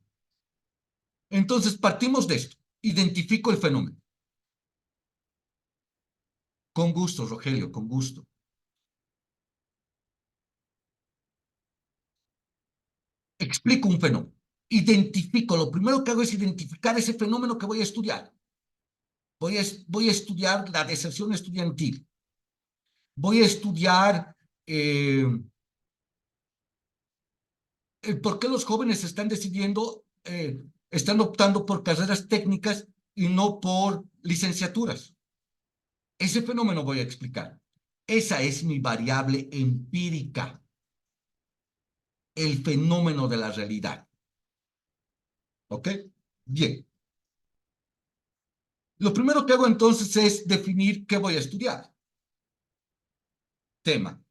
Entonces, partimos de esto. Identifico el fenómeno. Con gusto, Rogelio, con gusto. Explico un fenómeno. Identifico. Lo primero que hago es identificar ese fenómeno que voy a estudiar. Voy a estudiar la deserción estudiantil. Voy a estudiar por qué los jóvenes están decidiendo, están optando por carreras técnicas y no por licenciaturas. Ese fenómeno voy a explicar. Esa es mi variable empírica, el fenómeno de la realidad. ¿Ok? Bien. Lo primero que hago entonces es definir qué voy a estudiar. Tema.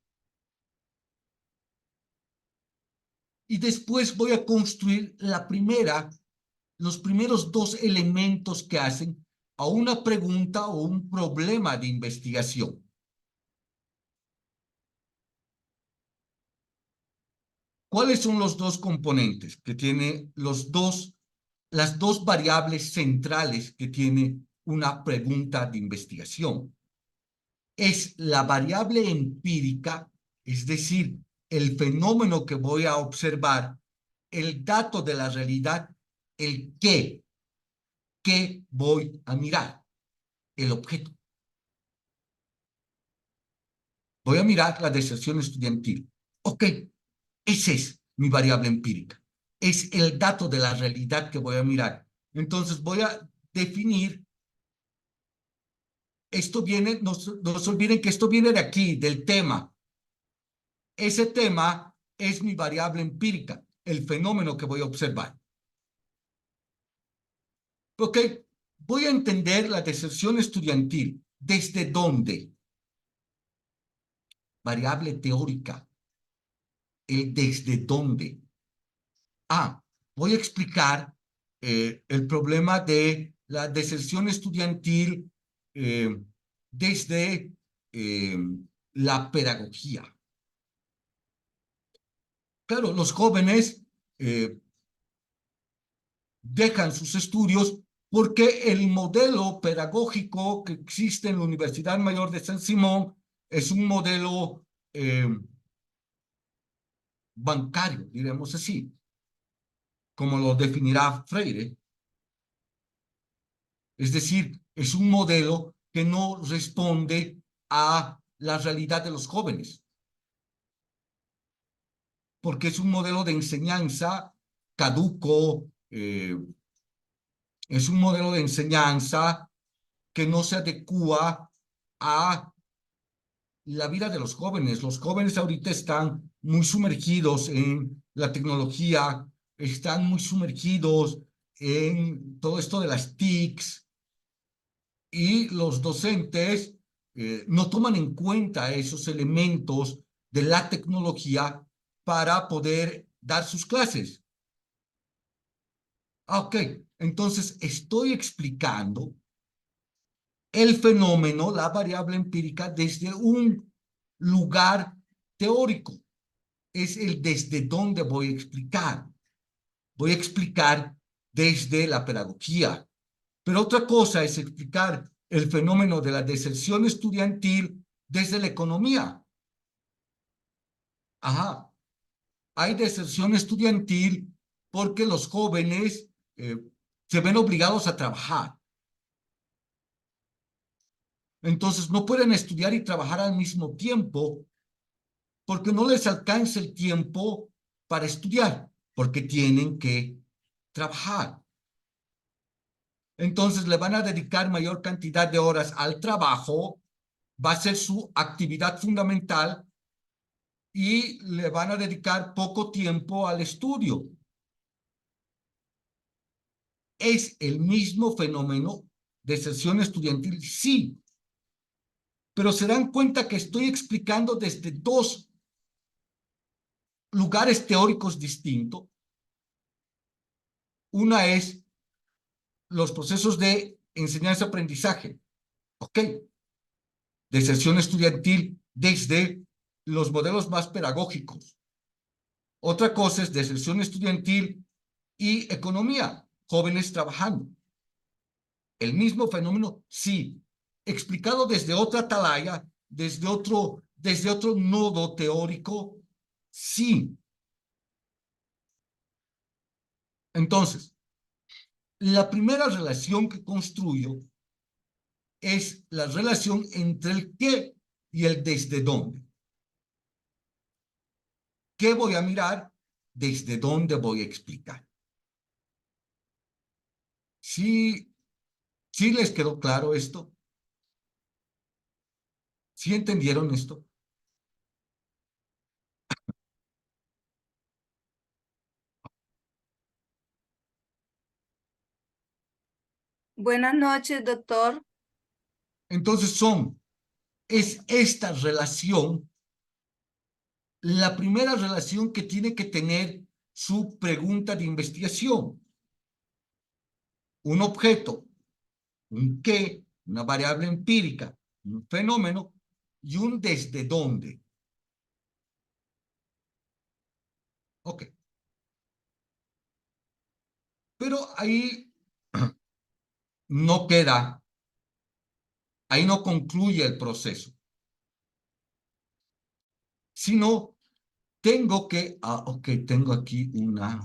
y después voy a construir los primeros dos elementos que hacen a una pregunta o un problema de investigación. ¿Cuáles son los dos componentes que tiene las dos variables centrales que tiene una pregunta de investigación? Es la variable empírica, es decir, el fenómeno que voy a observar, el dato de la realidad, el qué voy a mirar, el objeto. Voy a mirar la deserción estudiantil. Ok, esa es mi variable empírica. Es el dato de la realidad que voy a mirar. Entonces voy a definir, esto viene, no se olviden que esto viene de aquí, del tema. Ese tema es mi variable empírica, el fenómeno que voy a observar. Ok, voy a entender la deserción estudiantil. ¿Desde dónde? Variable teórica. El desde dónde. Voy a explicar el problema de la deserción estudiantil desde eh, la pedagogía. Claro, los jóvenes dejan sus estudios porque el modelo pedagógico que existe en la Universidad Mayor de San Simón es un modelo bancario, diremos así, como lo definirá Freire. Es decir, es un modelo que no responde a la realidad de los jóvenes, porque es un modelo de enseñanza caduco, es un modelo de enseñanza que no se adecua a la vida de los jóvenes. Los jóvenes ahorita están muy sumergidos en la tecnología, están muy sumergidos en todo esto de las TICs, y los docentes no toman en cuenta esos elementos de la tecnología para poder dar sus clases. Ok, entonces estoy explicando el fenómeno, la variable empírica, desde un lugar teórico. Es el desde dónde voy a explicar. Voy a explicar desde la pedagogía. Pero otra cosa es explicar el fenómeno de la deserción estudiantil desde la economía. Ajá, hay deserción estudiantil porque los jóvenes se ven obligados a trabajar. Entonces no pueden estudiar y trabajar al mismo tiempo porque no les alcanza el tiempo para estudiar, porque tienen que trabajar. Entonces le van a dedicar mayor cantidad de horas al trabajo, va a ser su actividad fundamental y le van a dedicar poco tiempo al estudio. ¿Es el mismo fenómeno de deserción estudiantil? Sí, pero se dan cuenta que estoy explicando desde dos lugares teóricos distintos. Una es los procesos de enseñanza-aprendizaje, ¿ok? Deserción estudiantil desde los modelos más pedagógicos. Otra cosa es deserción estudiantil y economía, jóvenes trabajando. El mismo fenómeno, sí, explicado desde otra atalaya, desde otro nodo teórico, sí. Entonces, la primera relación que construyo es la relación entre el qué y el desde dónde. ¿Qué voy a mirar? ¿Desde dónde voy a explicar? ¿Sí, sí les quedó claro esto? ¿Sí entendieron esto? Buenas noches, doctor. Entonces es esta relación la primera relación que tiene que tener su pregunta de investigación. Un objeto, un qué, una variable empírica, un fenómeno y un desde dónde. Ok. Pero ahí no queda, ahí no concluye el proceso, sino tengo que, ok, tengo aquí una.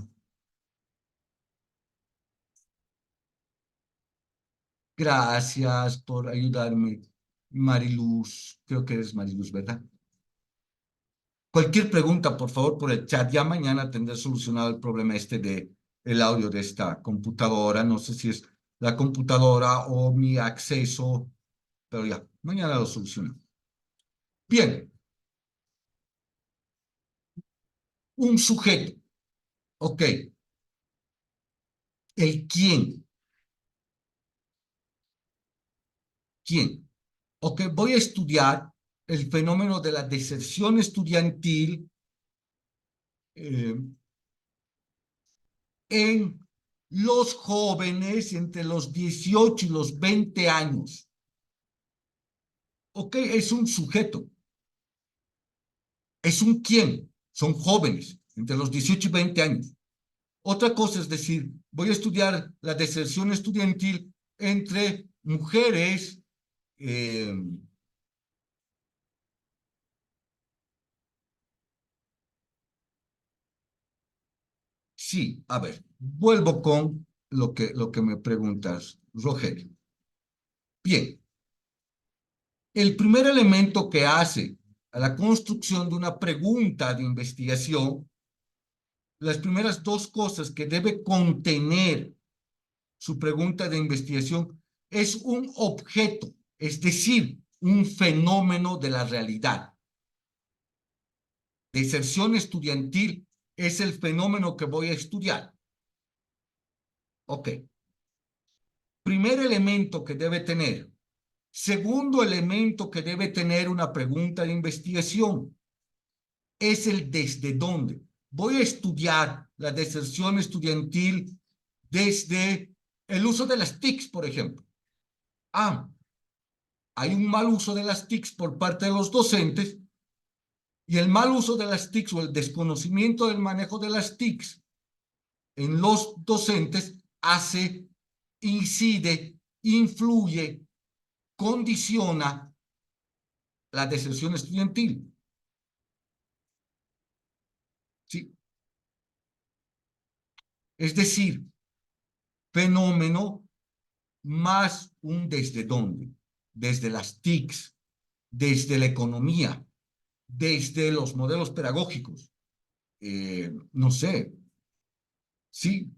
Gracias por ayudarme, Mariluz. Creo que eres Mariluz, ¿verdad? Cualquier pregunta, por favor, por el chat. Ya mañana tendré solucionado el problema este de el audio de esta computadora. No sé si es la computadora o mi acceso, pero ya, mañana lo soluciono. Bien, un sujeto. Ok, el quién. ¿Quién? Ok, voy a estudiar el fenómeno de la deserción estudiantil eh, en los jóvenes entre los 18 y los 20 años. Ok, es un sujeto. Es un quién. Son jóvenes entre los 18 y 20 años. Otra cosa es decir, voy a estudiar la deserción estudiantil entre mujeres. eh, sí, a ver, vuelvo con lo que me preguntas, Rogelio. Bien, el primer elemento que hace a la construcción de una pregunta de investigación, las primeras dos cosas que debe contener su pregunta de investigación es un objeto, es decir, un fenómeno de la realidad. Deserción estudiantil es el fenómeno que voy a estudiar. Ok. Primer elemento que debe tener. Segundo elemento que debe tener una pregunta de investigación es el desde dónde. Voy a estudiar la deserción estudiantil desde el uso de las TICs, por ejemplo. Ah, hay un mal uso de las TICs por parte de los docentes y el mal uso de las TICs o el desconocimiento del manejo de las TICs en los docentes hace, incide, influye, condiciona la deserción estudiantil. ¿Sí? Es decir, fenómeno más un desde dónde, desde las TICs, desde la economía, desde los modelos pedagógicos. No sé, sí,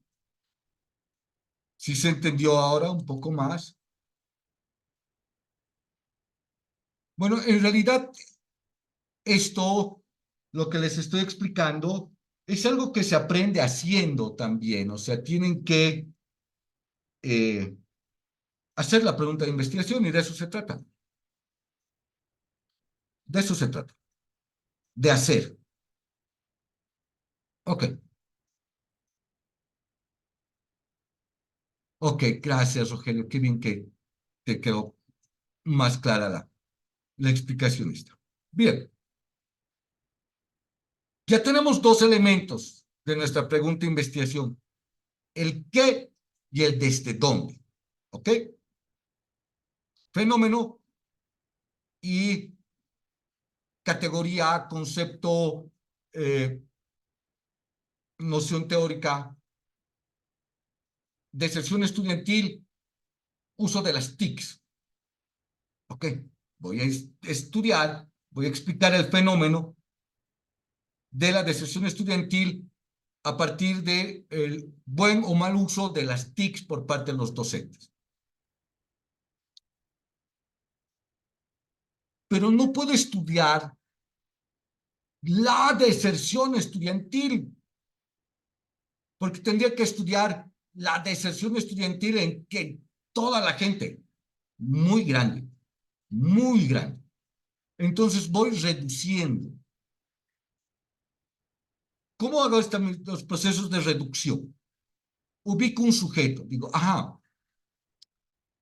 sí se entendió ahora un poco más. Bueno, en realidad esto, lo que les estoy explicando, es algo que se aprende haciendo también, o sea, tienen que eh, hacer la pregunta de investigación y de eso se trata. De eso se trata, de hacer. Ok, ok, gracias, Rogelio, qué bien que te quedó más clara la explicación esta. Bien, ya tenemos dos elementos de nuestra pregunta de investigación, el qué y el desde dónde, ¿ok? Fenómeno y categoría, concepto, noción teórica, deserción estudiantil, uso de las TICs, ¿ok? Voy a estudiar, voy a explicar el fenómeno de la deserción estudiantil a partir del buen o mal uso de las TICs por parte de los docentes. Pero no puedo estudiar la deserción estudiantil, porque tendría que estudiar la deserción estudiantil en que toda la gente, muy grande, muy grande. Entonces voy reduciendo. ¿Cómo hago los procesos de reducción? Ubico un sujeto, digo, ajá,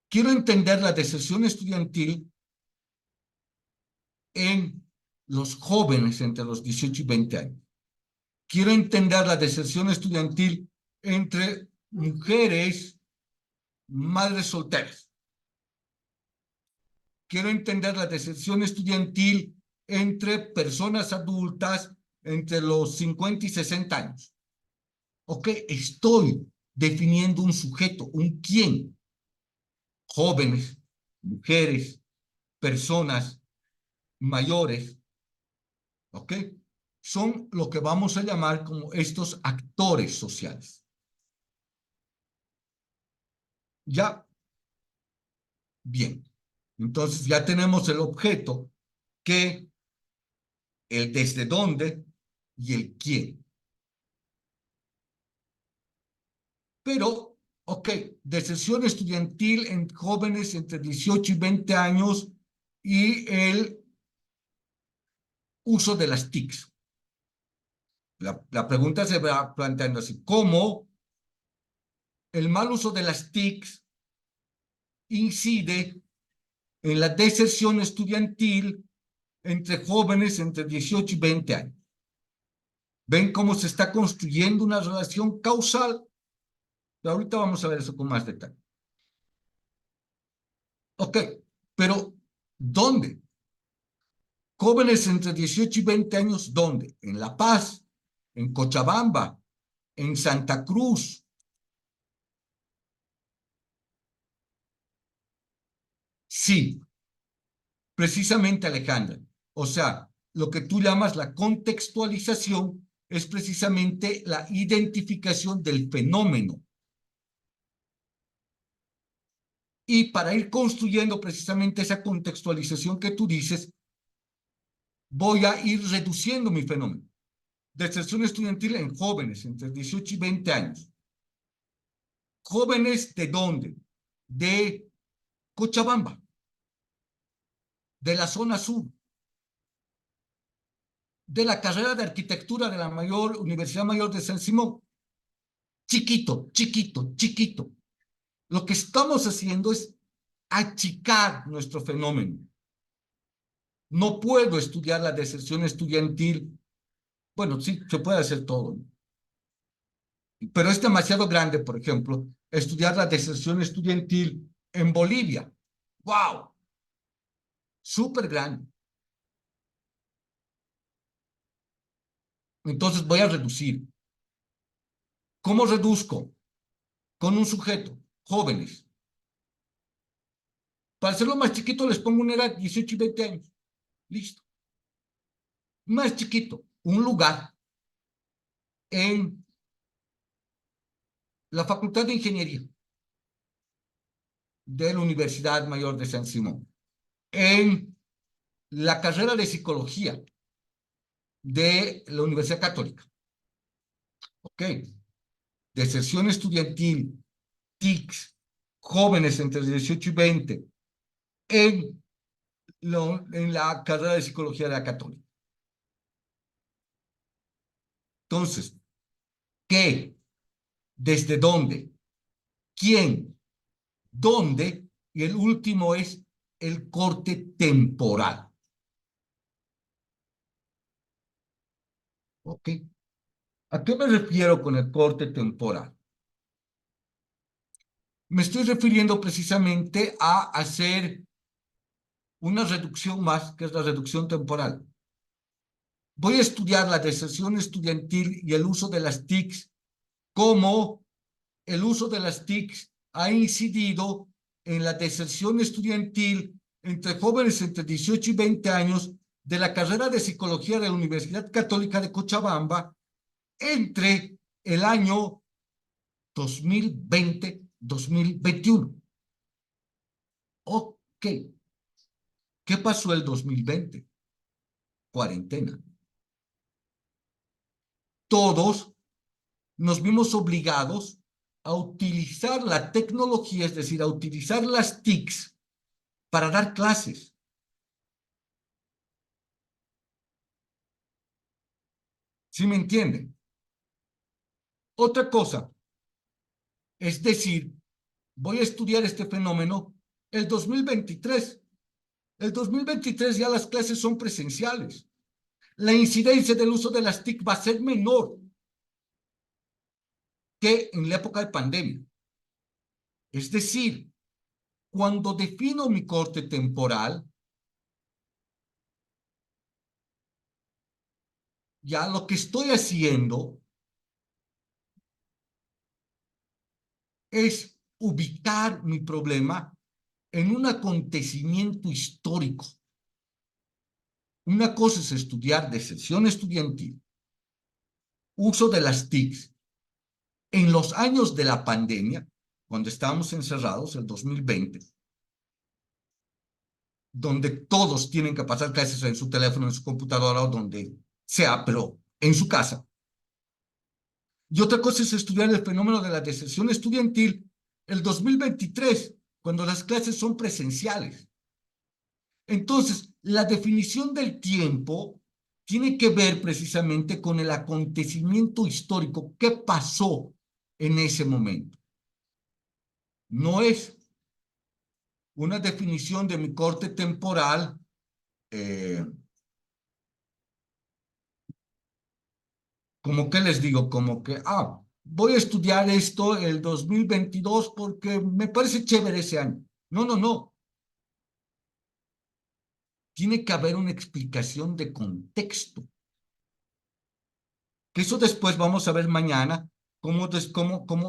quiero entender la deserción estudiantil en los jóvenes entre los 18 y 20 años. Quiero entender la deserción estudiantil entre mujeres, madres solteras. Quiero entender la deserción estudiantil entre personas adultas entre los 50 y 60 años. Ok, estoy definiendo un sujeto, un quién. Jóvenes, mujeres, personas mayores, ¿ok? Son lo que vamos a llamar como estos actores sociales. Ya, bien. Entonces ya tenemos el objeto, que, el desde dónde y el quién. Pero, ok, deserción estudiantil en jóvenes entre 18 y 20 años y el uso de las TICs. La pregunta se va planteando así: ¿cómo el mal uso de las TICs incide en la deserción estudiantil entre jóvenes entre 18 y 20 años? ¿Ven cómo se está construyendo una relación causal? Pero ahorita vamos a ver eso con más detalle. Ok, pero ¿dónde? Jóvenes entre 18 y 20 años, ¿dónde? En La Paz, en Cochabamba, en Santa Cruz. Sí, precisamente, Alejandra. O sea, lo que tú llamas la contextualización es precisamente la identificación del fenómeno. Y para ir construyendo precisamente esa contextualización que tú dices, voy a ir reduciendo mi fenómeno. Deserción estudiantil en jóvenes entre 18 y 20 años. ¿Jóvenes de dónde? De Cochabamba, de la zona sur, de la carrera de arquitectura de la Universidad Mayor de San Simón. Chiquito, chiquito, chiquito. Lo que estamos haciendo es achicar nuestro fenómeno. No puedo estudiar la deserción estudiantil. Bueno, sí, se puede hacer todo, pero es demasiado grande, por ejemplo, estudiar la deserción estudiantil en Bolivia. ¡Wow! Súper grande. Entonces voy a reducir. ¿Cómo reduzco? Con un sujeto, jóvenes. Para hacerlo más chiquito les pongo una edad, 18 y 20 años. Listo. Más chiquito, un lugar en la Facultad de Ingeniería de la Universidad Mayor de San Simón, en la carrera de Psicología de la Universidad Católica. Ok. Deserción estudiantil, TICs, jóvenes entre 18 y 20, en la carrera de Psicología de la Católica. Entonces, ¿qué? ¿Desde dónde? ¿Quién? ¿Dónde? Y el último es el corte temporal. ¿Ok? ¿A qué me refiero con el corte temporal? Me estoy refiriendo precisamente a hacer una reducción más, que es la reducción temporal. Voy a estudiar la deserción estudiantil y el uso de las TICs, cómo el uso de las TICs ha incidido en la deserción estudiantil entre jóvenes entre 18 y 20 años de la carrera de Psicología de la Universidad Católica de Cochabamba entre el año 2020-2021. Ok, ¿qué pasó el 2020? Cuarentena. Todos nos vimos obligados a utilizar la tecnología, es decir, a utilizar las TICs para dar clases. ¿Sí me entienden? Otra cosa, es decir, voy a estudiar este fenómeno el 2023. El 2023 ya las clases son presenciales. La incidencia del uso de las TIC va a ser menor que en la época de pandemia. Es decir, cuando defino mi corte temporal, ya lo que estoy haciendo es ubicar mi problema en un acontecimiento histórico. Una cosa es estudiar deserción estudiantil, uso de las TICs. En los años de la pandemia, cuando estábamos encerrados, el 2020, donde todos tienen que pasar clases en su teléfono, en su computadora o donde sea, pero en su casa. Y otra cosa es estudiar el fenómeno de la deserción estudiantil el 2023, cuando las clases son presenciales. Entonces, la definición del tiempo tiene que ver precisamente con el acontecimiento histórico. ¿Qué pasó en ese momento? No es una definición de mi corte temporal como que les digo, como que, voy a estudiar esto el 2022 porque me parece chévere ese año. No, no, no. Tiene que haber una explicación de contexto. Que eso después vamos a ver mañana, cómo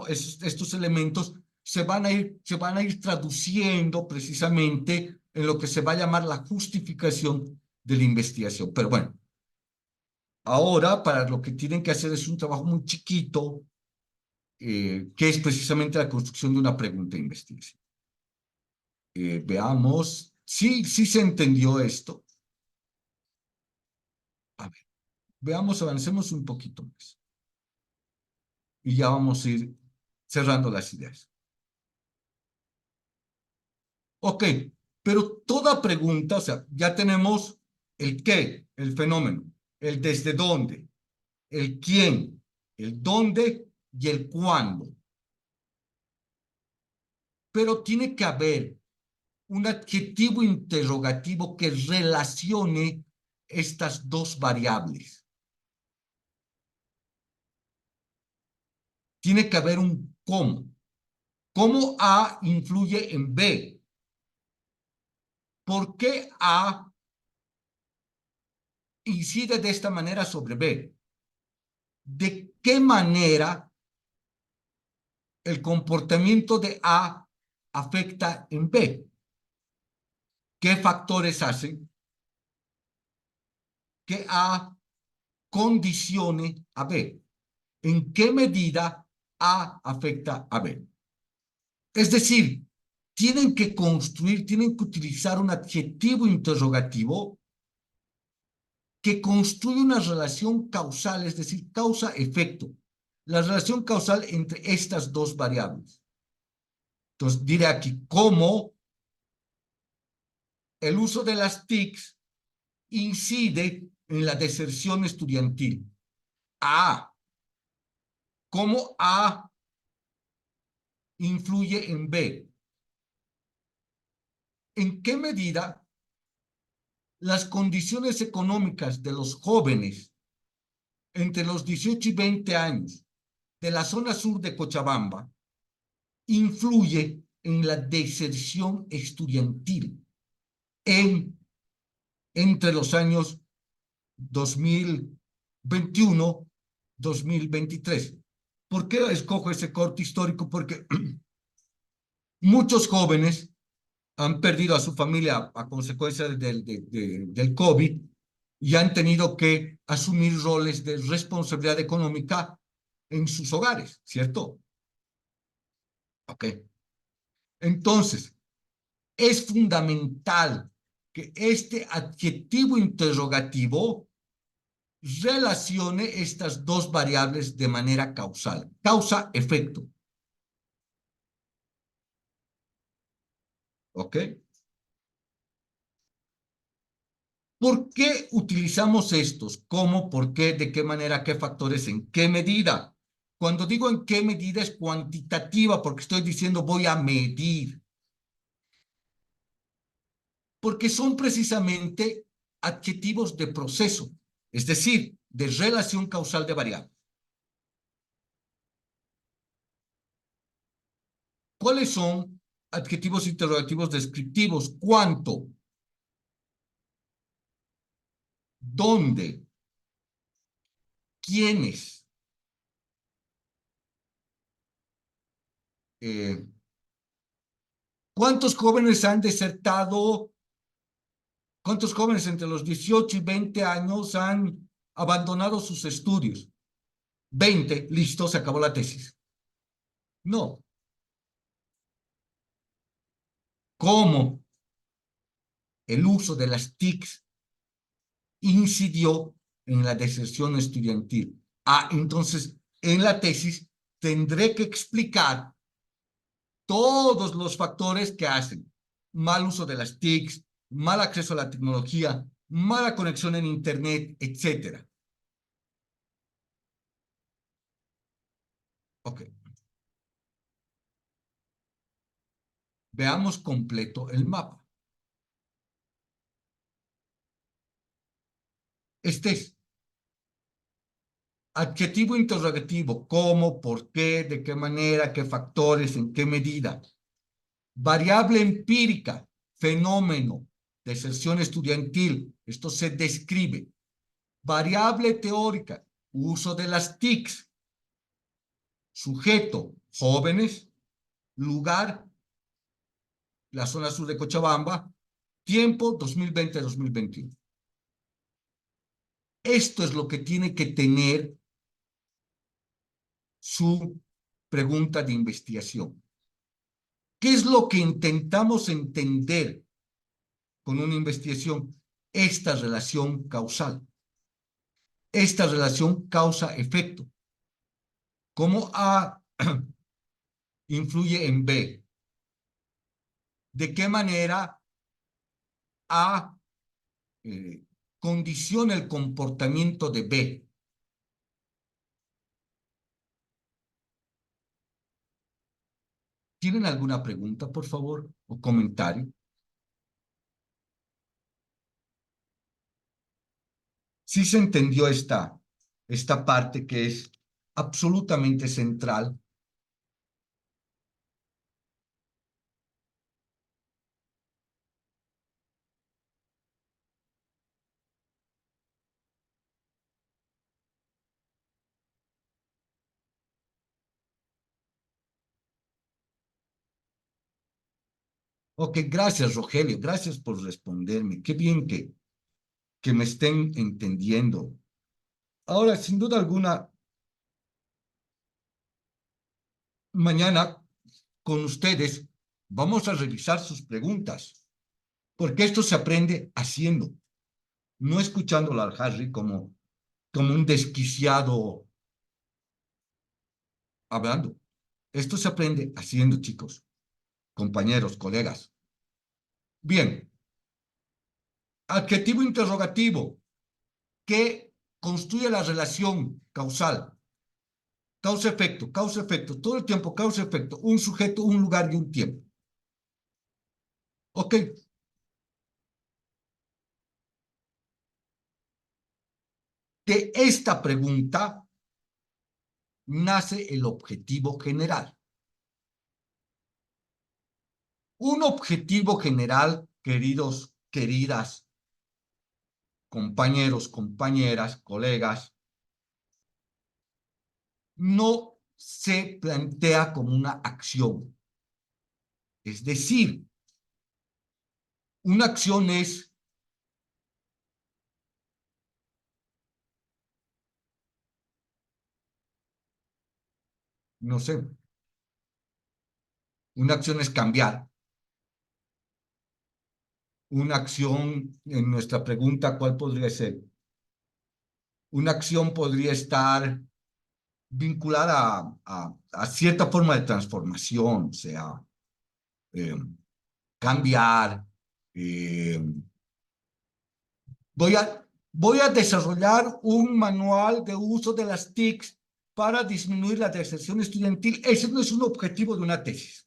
estos elementos se van a ir traduciendo precisamente en lo que se va a llamar la justificación de la investigación. Pero bueno, ahora para lo que tienen que hacer es un trabajo muy chiquito, que es precisamente la construcción de una pregunta de investigación. Veamos, sí se entendió esto. A ver, veamos, avancemos un poquito más. Y ya vamos a ir cerrando las ideas. Ok, pero toda pregunta, o sea, ya tenemos el qué, el fenómeno, el desde dónde, el quién, el dónde y el cuándo. Pero tiene que haber un adjetivo interrogativo que relacione estas dos variables. Tiene que haber un cómo. ¿Cómo A influye en B? ¿Por qué A incide de esta manera sobre B? ¿De qué manera el comportamiento de A afecta en B? ¿Qué factores hacen que A condicione a B? ¿En qué medida A afecta a B? Es decir, tienen que construir, tienen que utilizar un adjetivo interrogativo que construye una relación causal, es decir, causa-efecto, la relación causal entre estas dos variables. Entonces, diré aquí cómo el uso de las TICs incide en la deserción estudiantil. A. ¿Cómo A influye en B? ¿En qué medida las condiciones económicas de los jóvenes entre los 18 y 20 años de la zona sur de Cochabamba influye en la deserción estudiantil entre los años 2021-2023? ¿Por qué escojo ese corte histórico? Porque muchos jóvenes han perdido a su familia a consecuencia del COVID y han tenido que asumir roles de responsabilidad económica en sus hogares, ¿cierto? Ok. Entonces, es fundamental que este adjetivo interrogativo relacione estas dos variables de manera causal, causa-efecto. ¿Ok? ¿Por qué utilizamos estos? ¿Cómo? ¿Por qué? ¿De qué manera? ¿Qué factores? ¿En qué medida? Cuando digo en qué medida es cuantitativa, porque estoy diciendo voy a medir, porque son precisamente adjetivos de proceso, es decir, de relación causal de variables. ¿Cuáles son adjetivos interrogativos descriptivos? ¿Cuánto? ¿Dónde? ¿Quiénes? Eh, ¿Cuántos jóvenes han desertado? ¿Cuántos jóvenes entre los 18 y 20 años han abandonado sus estudios? 20, listo, se acabó la tesis. No. ¿Cómo el uso de las TICs incidió en la deserción estudiantil? Ah, entonces, en la tesis tendré que explicar todos los factores que hacen mal uso de las TICs, mal acceso a la tecnología, mala conexión en Internet, etcétera. Ok. Veamos completo el mapa. Este es adjetivo interrogativo: cómo, por qué, de qué manera, qué factores, en qué medida. Variable empírica: fenómeno, deserción estudiantil. Esto se describe. Variable teórica: uso de las TICs. Sujeto: jóvenes. Lugar: la zona sur de Cochabamba. Tiempo: 2020-2021. Esto es lo que tiene que tener su pregunta de investigación. ¿Qué es lo que intentamos entender con una investigación? Esta relación causal, esta relación causa-efecto. ¿Cómo A influye en B? ¿De qué manera A condiciona el comportamiento de B? ¿Tienen alguna pregunta, por favor, o comentario? Sí se entendió esta parte que es absolutamente central. Ok, gracias, Rogelio. Gracias por responderme. Qué bien que me estén entendiendo. Ahora, sin duda alguna, mañana con ustedes vamos a revisar sus preguntas, porque esto se aprende haciendo, no escuchándola al Harry como un desquiciado hablando. Esto se aprende haciendo, chicos, compañeros, colegas. Bien, adjetivo interrogativo que construye la relación causal. Causa-efecto, causa-efecto, todo el tiempo causa-efecto, un sujeto, un lugar y un tiempo. Ok, de esta pregunta nace el objetivo general. Un objetivo general, queridos, queridas, compañeros, compañeras, colegas, no se plantea como una acción. Es decir, una acción es, no sé, una acción es cambiar. Una acción, en nuestra pregunta, ¿cuál podría ser? Una acción podría estar vinculada a cierta forma de transformación, o sea, eh, cambiar. eh, voy a desarrollar un manual de uso de las TICs para disminuir la deserción estudiantil. Ese no es un objetivo de una tesis.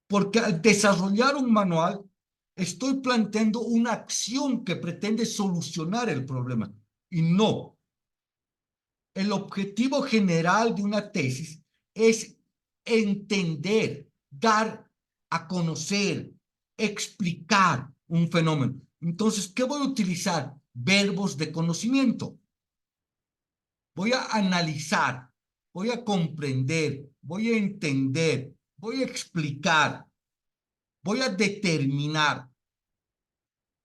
Porque al desarrollar un manual, estoy planteando una acción que pretende solucionar el problema. Y no. El objetivo general de una tesis es entender, dar a conocer, explicar un fenómeno. Entonces, ¿qué voy a utilizar? Verbos de conocimiento. Voy a analizar, voy a comprender, voy a entender, voy a explicar, voy a determinar.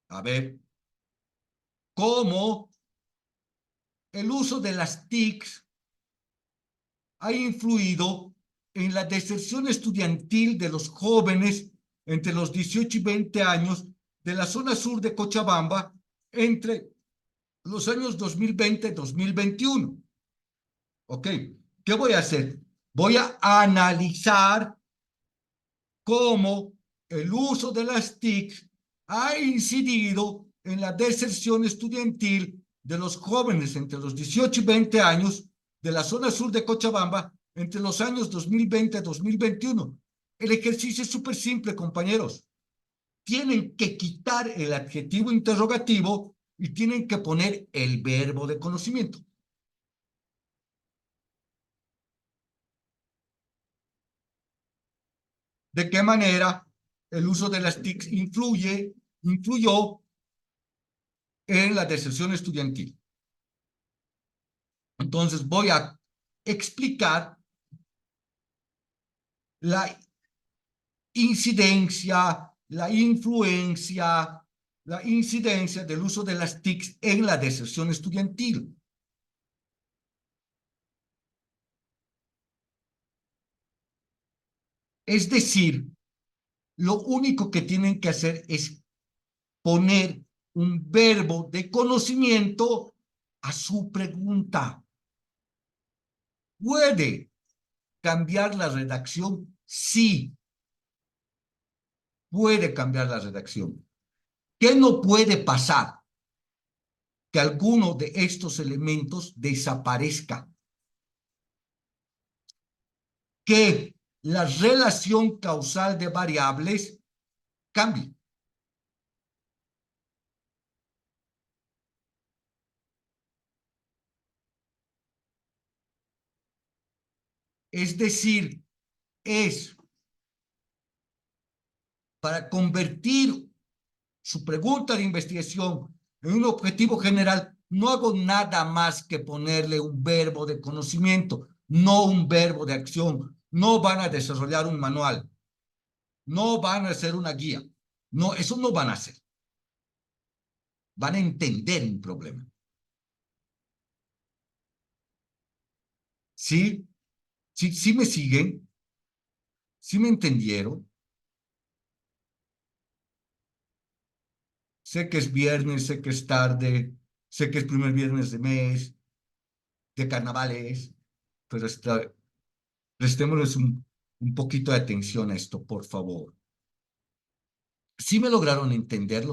A ver, cómo el uso de las TICs ha influido en la deserción estudiantil de los jóvenes entre los 18 y 20 años de la zona sur de Cochabamba entre los años 2020 y 2021. ¿Ok? ¿Qué voy a hacer? Voy a analizar cómo el uso de las TIC ha incidido en la deserción estudiantil de los jóvenes entre los 18 y 20 años de la zona sur de Cochabamba entre los años 2020 y 2021. El ejercicio es súper simple, compañeros. Tienen que quitar el adjetivo interrogativo y tienen que poner el verbo de conocimiento. ¿De qué manera el uso de las TIC influyó en la deserción estudiantil? Entonces voy a explicar la incidencia, la influencia, la incidencia del uso de las TIC en la deserción estudiantil. Es decir, lo único que tienen que hacer es poner un verbo de conocimiento a su pregunta. ¿Puede cambiar la redacción? Sí, puede cambiar la redacción. ¿Qué no puede pasar? Que alguno de estos elementos desaparezca. Que la relación causal de variables cambie. Es decir, es para convertir su pregunta de investigación en un objetivo general, no hago nada más que ponerle un verbo de conocimiento, no un verbo de acción. No van a desarrollar un manual, no van a hacer una guía. No, eso no van a hacer. Van a entender un problema. ¿Sí? ¿Sí, sí me siguen? ¿Sí me entendieron? Sé que es viernes, sé que es tarde, sé que es primer viernes de mes, de carnavales, pero prestémosles un poquito de atención a esto, por favor. ¿Sí me lograron entender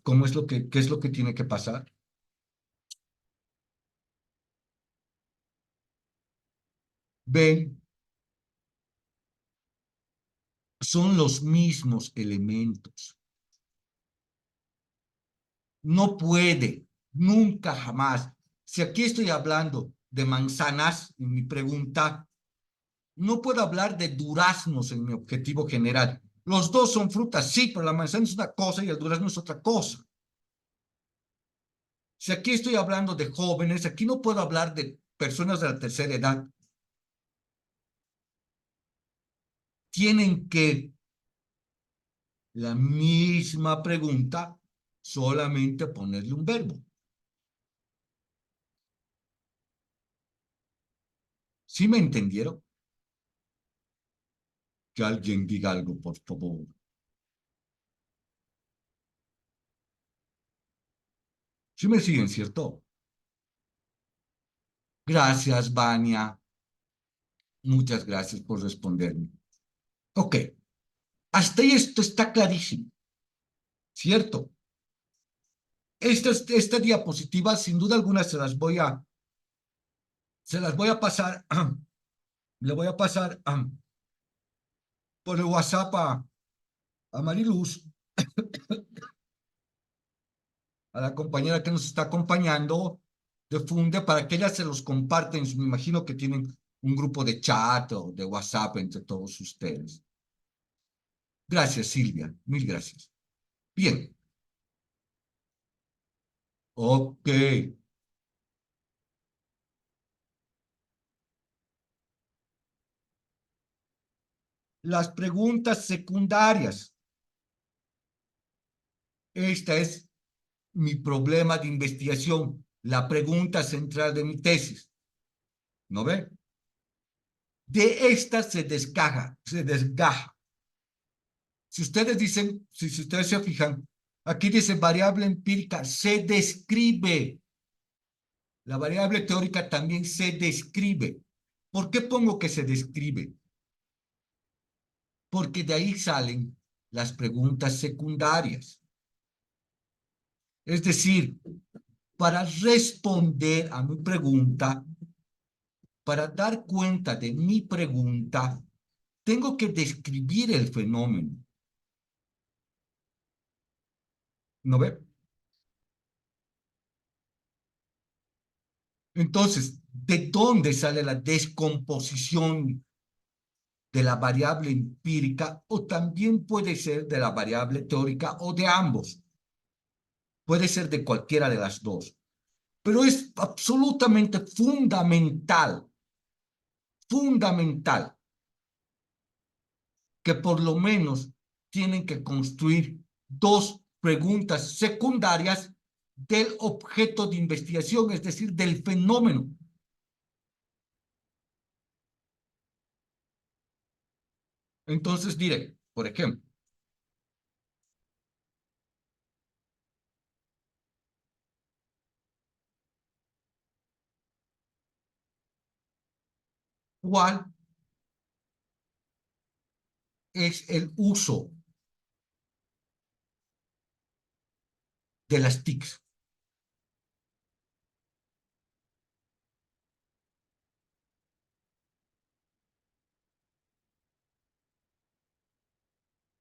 cómo es qué es lo que tiene que pasar? Ven, son los mismos elementos. No puede, nunca jamás. Si aquí estoy hablando de manzanas en mi pregunta, no puedo hablar de duraznos en mi objetivo general. Los dos son frutas, sí, pero la manzana es una cosa y el durazno es otra cosa. Si aquí estoy hablando de jóvenes, aquí no puedo hablar de personas de la tercera edad. Tienen que la misma pregunta, solamente ponerle un verbo. ¿Sí me entendieron? Que alguien diga algo, por favor. ¿Sí me siguen, cierto? Gracias, Vania. Muchas gracias por responderme. Ok, hasta ahí esto está clarísimo, ¿cierto? Esta diapositiva, sin duda alguna, se las voy a Se las voy a pasar, le voy a pasar por el WhatsApp a Mariluz, a la compañera que nos está acompañando de Funde, para que ella se los comparten. Me imagino que tienen un grupo de chat o de WhatsApp entre todos ustedes. Gracias, Silvia. Mil gracias. Bien. Ok. Las preguntas secundarias. Esta es mi problema de investigación, la pregunta central de mi tesis. ¿No ve? De esta se desgaja, se desgaja. Si ustedes dicen, si ustedes se fijan, aquí dice variable empírica, se describe. La variable teórica también se describe. ¿Por qué pongo que se describe? Porque de ahí salen las preguntas secundarias. Es decir, para responder a mi pregunta, para dar cuenta de mi pregunta, tengo que describir el fenómeno. ¿No ve? Entonces, ¿de dónde sale la descomposición de la variable empírica? O también puede ser de la variable teórica o de ambos. Puede ser de cualquiera de las dos. Pero es absolutamente fundamental, fundamental, que por lo menos tienen que construir dos preguntas secundarias del objeto de investigación, es decir, del fenómeno. Entonces diré, por ejemplo, ¿cuál es el uso de las TICs?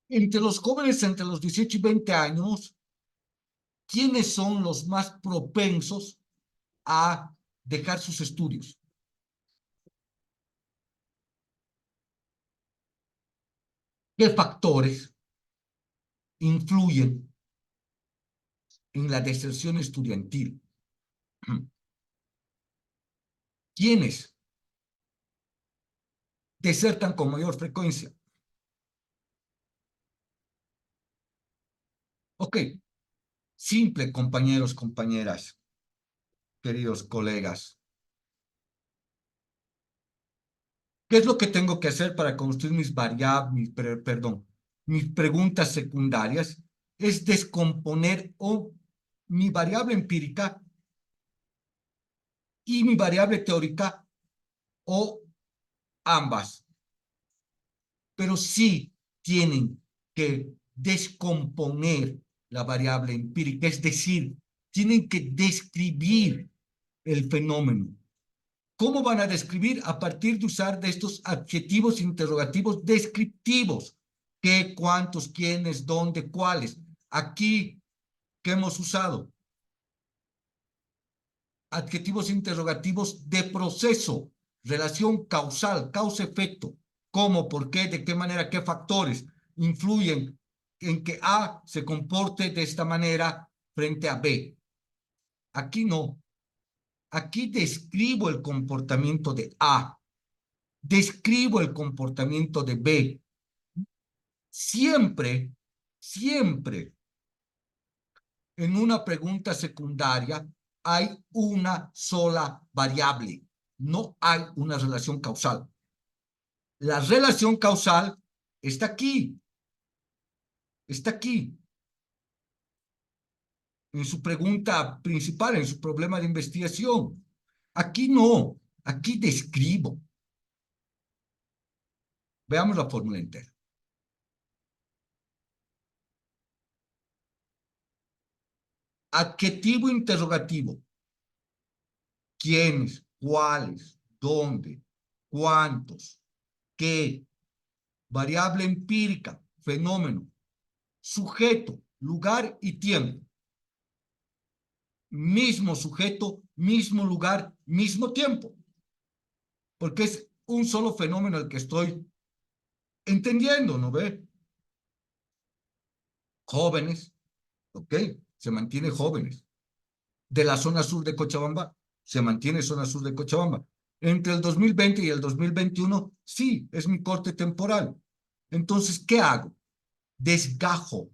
Entre los jóvenes entre los 18 y 20 años, ¿quiénes son los más propensos a dejar sus estudios? ¿Qué factores influyen en la deserción estudiantil? ¿Quiénes desertan con mayor frecuencia? Ok, simple, compañeros, compañeras, queridos colegas. ¿Qué es lo que tengo que hacer para construir mis variables, perdón, mis preguntas secundarias? Es descomponer mi variable empírica y mi variable teórica o ambas. Pero sí tienen que descomponer la variable empírica, es decir, tienen que describir el fenómeno. ¿Cómo van a describir? A partir de usar de estos adjetivos interrogativos descriptivos. ¿Qué, cuántos, quiénes, dónde, cuáles? Aquí, ¿qué hemos usado? Adjetivos interrogativos de proceso, relación causal, causa-efecto. ¿Cómo, por qué, de qué manera, qué factores influyen en que A se comporte de esta manera frente a B? Aquí no. Aquí describo el comportamiento de A, describo el comportamiento de B. Siempre, siempre en una pregunta secundaria hay una sola variable, no hay una relación causal. La relación causal está aquí, en su pregunta principal, en su problema de investigación. Aquí no, aquí describo. Veamos la fórmula entera. Adjetivo interrogativo. ¿Quiénes? cuáles, dónde, cuántos, qué, variable empírica, fenómeno, sujeto, lugar y tiempo. Mismo sujeto, mismo lugar, mismo tiempo. Porque es un solo fenómeno el que estoy entendiendo, ¿no ve? Jóvenes, ¿ok? Se mantiene jóvenes. De la zona sur de Cochabamba, se mantiene zona sur de Cochabamba. Entre el 2020 y el 2021, sí, es mi corte temporal. Entonces, ¿qué hago? Desgajo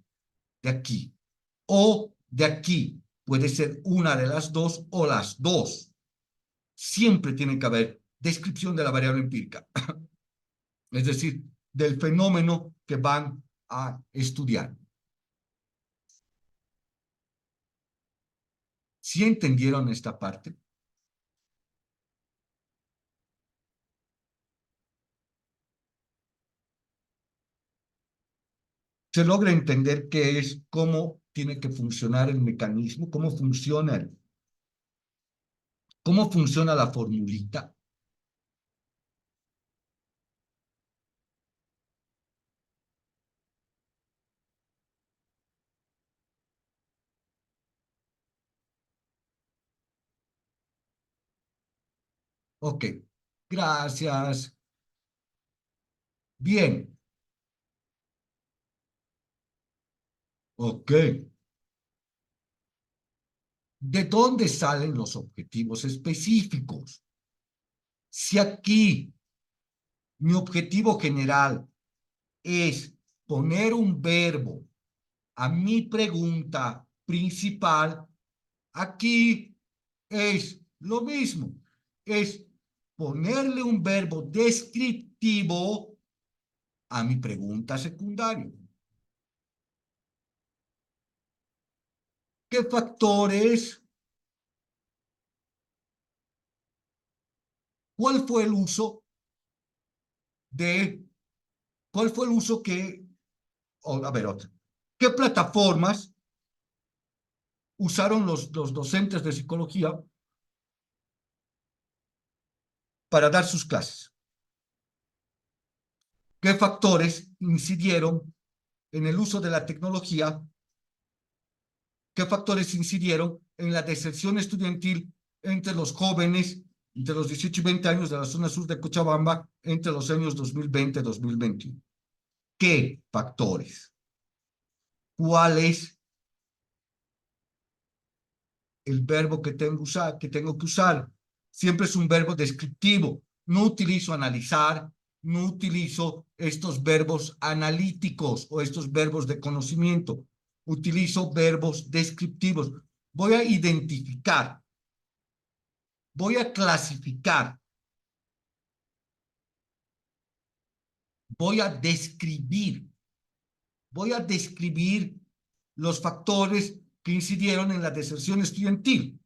de aquí o de aquí. Puede ser una de las dos o las dos. Siempre tiene que haber descripción de la variable empírica, es decir, del fenómeno que van a estudiar. ¿Sí entendieron esta parte? Se logra entender qué es, cómo tiene que funcionar el mecanismo, cómo funciona la formulita. Ok, gracias. Bien, ok. ¿De dónde salen los objetivos específicos? Si aquí mi objetivo general es poner un verbo a mi pregunta principal, aquí es lo mismo, es ponerle un verbo descriptivo a mi pregunta secundaria. ¿Qué factores? ¿Cuál fue el uso de, cuál fue el uso que, a ver, otra, qué plataformas usaron los docentes de psicología para dar sus clases? ¿Qué factores incidieron en el uso de la tecnología? ¿Qué factores incidieron en la deserción estudiantil entre los jóvenes, entre los 18 y 20 años de la zona sur de Cochabamba, entre los años 2020 y 2021? ¿Qué factores? ¿Cuál es el verbo que tengo que usar? Siempre es un verbo descriptivo. No utilizo analizar, no utilizo estos verbos analíticos o estos verbos de conocimiento. Utilizo verbos descriptivos. Voy a identificar, voy a clasificar, voy a describir, voy a describir los factores que incidieron en la deserción estudiantil.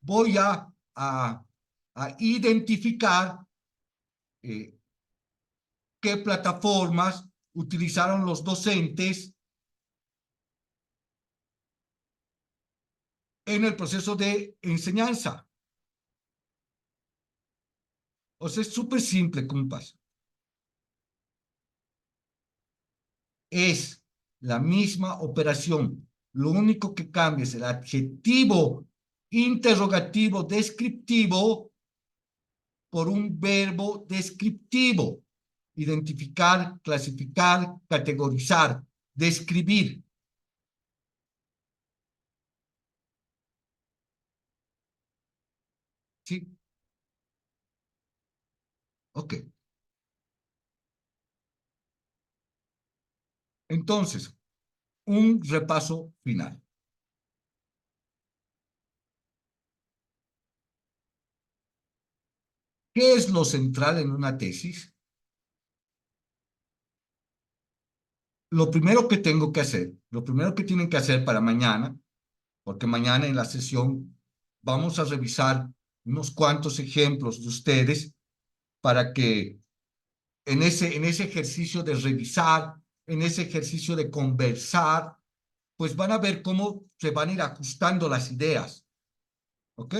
Voy a identificar eh, qué plataformas utilizaron los docentes en el proceso de enseñanza. O sea, es súper simple, compas. Es la misma operación. Lo único que cambia es el adjetivo interrogativo descriptivo por un verbo descriptivo. Identificar, clasificar, categorizar, describir. ¿Sí? Ok. Entonces, un repaso final. ¿Qué es lo central en una tesis? Lo primero que tengo que hacer, lo primero que tienen que hacer para mañana, porque mañana en la sesión vamos a revisar unos cuantos ejemplos de ustedes para que en ese ejercicio de revisar, en ese ejercicio de conversar, pues van a ver cómo se van a ir ajustando las ideas, ¿ok?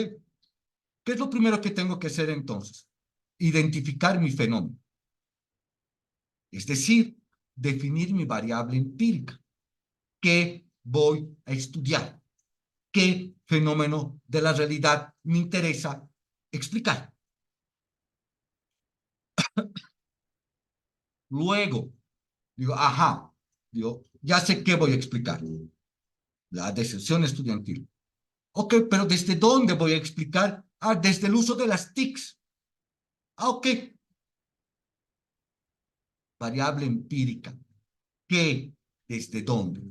¿Qué es lo primero que tengo que hacer entonces? Identificar mi fenómeno. Es decir, definir mi variable empírica. ¿Qué voy a estudiar? ¿Qué fenómeno de la realidad me interesa explicar? Luego, digo, ajá, digo, ya sé qué voy a explicar. La deserción estudiantil. Ok, pero ¿desde dónde voy a explicar? Ah, desde el uso de las TICs. Ah, ok. Variable empírica. ¿Qué? ¿Desde dónde?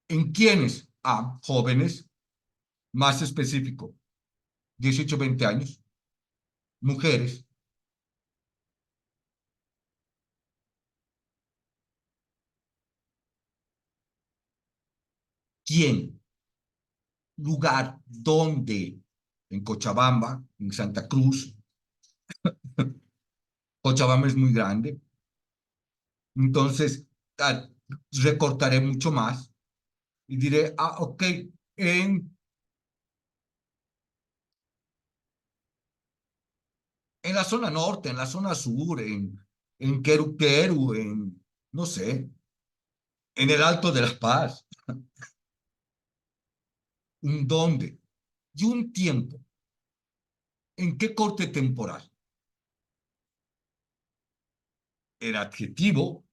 ¿En quiénes? Ah, jóvenes, más específico, 18, 20 años, mujeres. ¿Quién? Lugar, ¿dónde? En Cochabamba, en Santa Cruz. Cochabamba es muy grande. Entonces, ah, recortaré mucho más y diré, ah, ok, en, en la zona norte, en la zona sur, en Queruqueru, en, no sé, en el Alto de La Paz, un dónde y un tiempo. ¿En qué corte temporal? El adjetivo,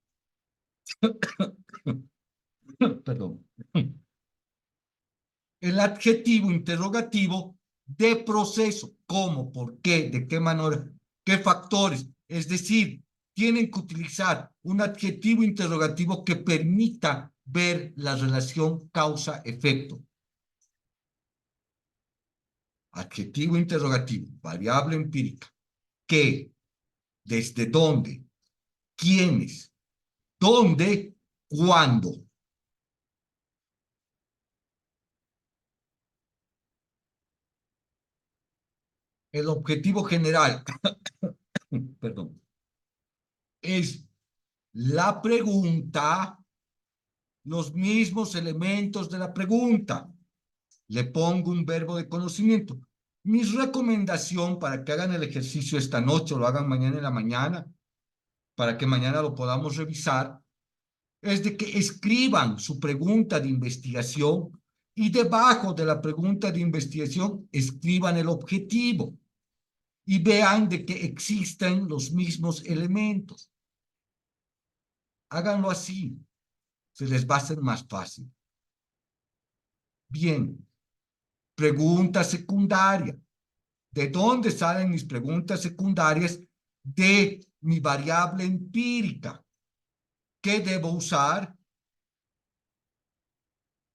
perdón, el adjetivo interrogativo de proceso. ¿Cómo? ¿Por qué? ¿De qué manera? ¿Qué factores? Es decir, tienen que utilizar un adjetivo interrogativo que permita ver la relación causa-efecto. Adjetivo interrogativo, variable empírica. ¿Qué? ¿Desde dónde? ¿Quiénes? ¿Dónde? ¿Cuándo? El objetivo general, perdón, es la pregunta, los mismos elementos de la pregunta. Le pongo un verbo de conocimiento. Mi recomendación para que hagan el ejercicio esta noche o lo hagan mañana en la mañana, para que mañana lo podamos revisar, es de que escriban su pregunta de investigación y debajo de la pregunta de investigación escriban el objetivo y vean de que existen los mismos elementos. Háganlo así, se les va a hacer más fácil. Bien, pregunta secundaria. ¿De dónde salen mis preguntas secundarias? De mi variable empírica. ¿Qué debo usar?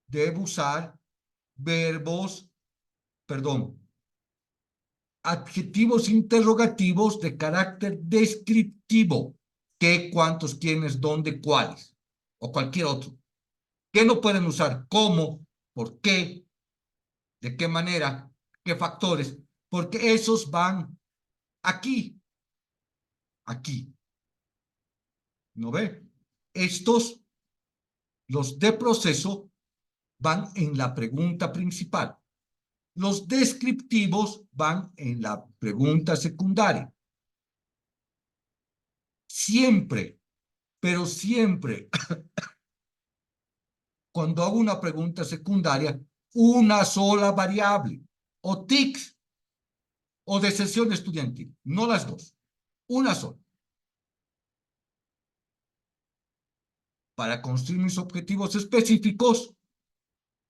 Debo usar verbos, perdón, adjetivos interrogativos de carácter descriptivo. ¿Qué, cuántos, quiénes, dónde, cuáles? O cualquier otro. ¿Qué no pueden usar? ¿Cómo? ¿Por qué? ¿De qué manera? ¿Qué factores? Porque esos van aquí, aquí. ¿No ve? Estos, los de proceso, van en la pregunta principal. Los descriptivos van en la pregunta secundaria. Siempre, pero siempre, cuando hago una pregunta secundaria, una sola variable, o TICS, o de sesión estudiantil, no las dos, una sola. Para construir mis objetivos específicos,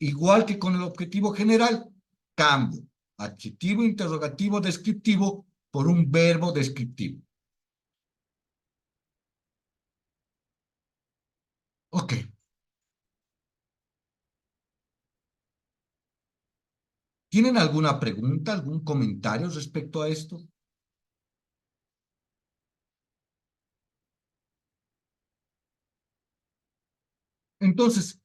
igual que con el objetivo general, cambio adjetivo interrogativo descriptivo por un verbo descriptivo. Ok. ¿Tienen alguna pregunta, algún comentario respecto a esto? Entonces,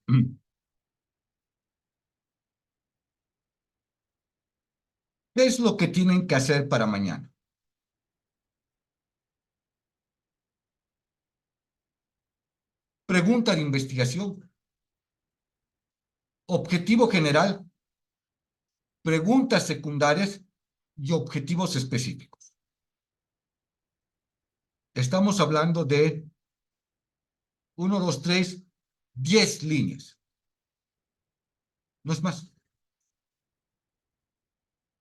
¿qué es lo que tienen que hacer para mañana? Pregunta de investigación. Objetivo general. preguntas secundarias y objetivos específicos. Estamos hablando de 1, 2, 3, 10 líneas. No es más.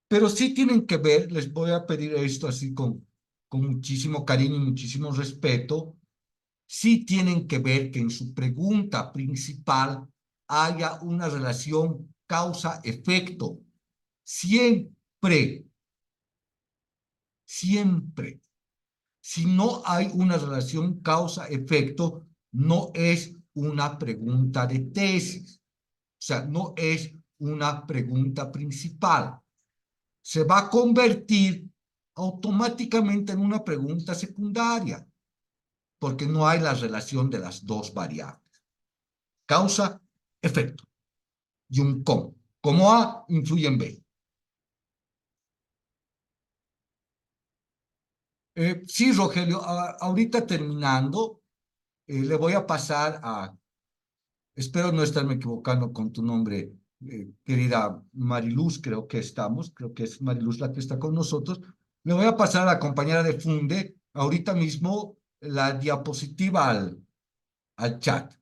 Pero sí tienen que ver, les voy a pedir esto así con muchísimo cariño y muchísimo respeto, sí tienen que ver que en su pregunta principal haya una relación causa-efecto. Siempre, siempre. Si no hay una relación causa-efecto, no es una pregunta de tesis. O sea, no es una pregunta principal. Se va a convertir automáticamente en una pregunta secundaria, porque no hay la relación de las dos variables. Causa, efecto. Y un cómo. Como A influye en B. Sí, Rogelio, ahorita terminando, le voy a pasar a, espero no estarme equivocando con tu nombre, querida Mariluz, creo que es Mariluz la que está con nosotros. Le voy a pasar a la compañera de Funde ahorita mismo la diapositiva al chat.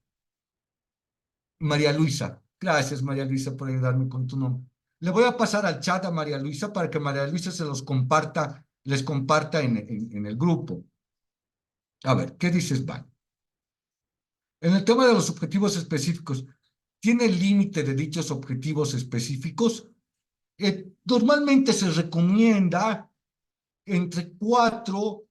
María Luisa, gracias María Luisa por ayudarme con tu nombre. Le voy a pasar al chat a María Luisa para que María Luisa se los comparta, les comparta en el grupo. A ver, ¿qué dices, Van? En el tema de los objetivos específicos, ¿tiene límite de dichos objetivos específicos? Normalmente se recomienda entre 4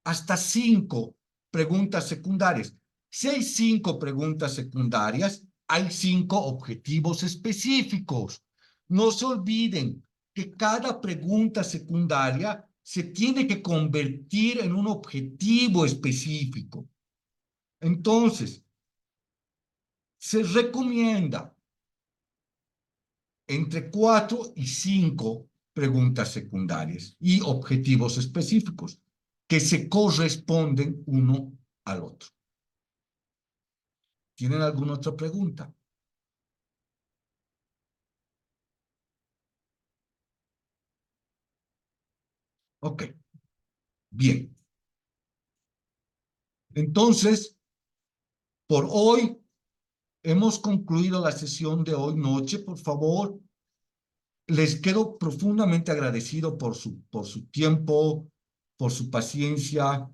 hasta 5 preguntas secundarias. Si hay 5 preguntas secundarias, hay 5 objetivos específicos. No se olviden que cada pregunta secundaria se tiene que convertir en un objetivo específico. Entonces, se recomienda entre 4 y 5 preguntas secundarias y objetivos específicos que se corresponden uno al otro. ¿Tienen alguna otra pregunta? Ok, bien. Entonces, por hoy hemos concluido la sesión de hoy noche. Por favor, les quedo profundamente agradecido por su tiempo, por su paciencia.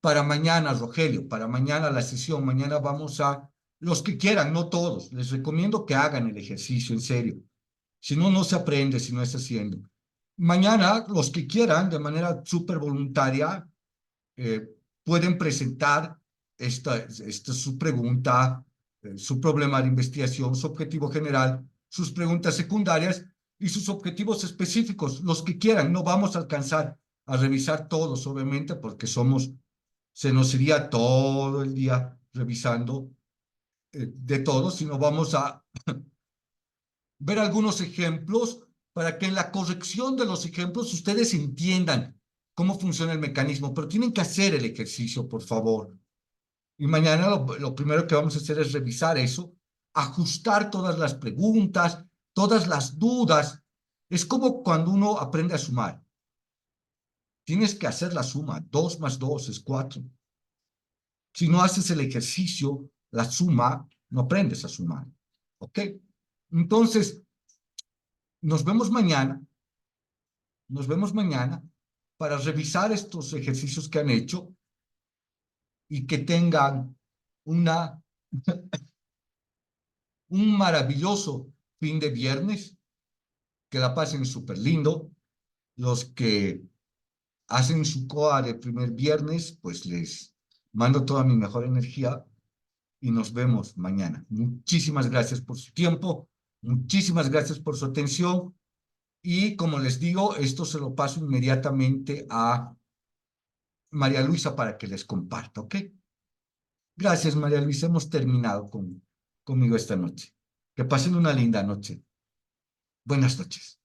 Para mañana, Rogelio, para mañana la sesión, mañana vamos a, los que quieran, no todos, les recomiendo que hagan el ejercicio, en serio. Si no, no se aprende si no es haciendo. Mañana, los que quieran, de manera súper voluntaria, eh, pueden presentar su pregunta, su problema de investigación, su objetivo general, sus preguntas secundarias y sus objetivos específicos, los que quieran. No vamos a alcanzar a revisar todos, obviamente, porque se nos iría todo el día revisando de todos, sino vamos a ver algunos ejemplos para que en la corrección de los ejemplos ustedes entiendan cómo funciona el mecanismo, pero tienen que hacer el ejercicio, por favor. Y mañana lo primero que vamos a hacer es revisar eso, ajustar todas las preguntas, todas las dudas. Es como cuando uno aprende a sumar. Tienes que hacer la suma. 2 más 2 es 4. Si no haces el ejercicio, la suma, no aprendes a sumar. ¿Ok? Entonces, nos vemos mañana. Nos vemos mañana para revisar estos ejercicios que han hecho y que tengan una, un maravilloso fin de viernes, que la pasen súper lindo. Los que hacen su COA de primer viernes, pues les mando toda mi mejor energía y nos vemos mañana. Muchísimas gracias por su tiempo, muchísimas gracias por su atención y como les digo, esto se lo paso inmediatamente a María Luisa para que les comparta, ¿ok? Gracias, María Luisa. Hemos terminado conmigo esta noche. Que pasen una linda noche. Buenas noches.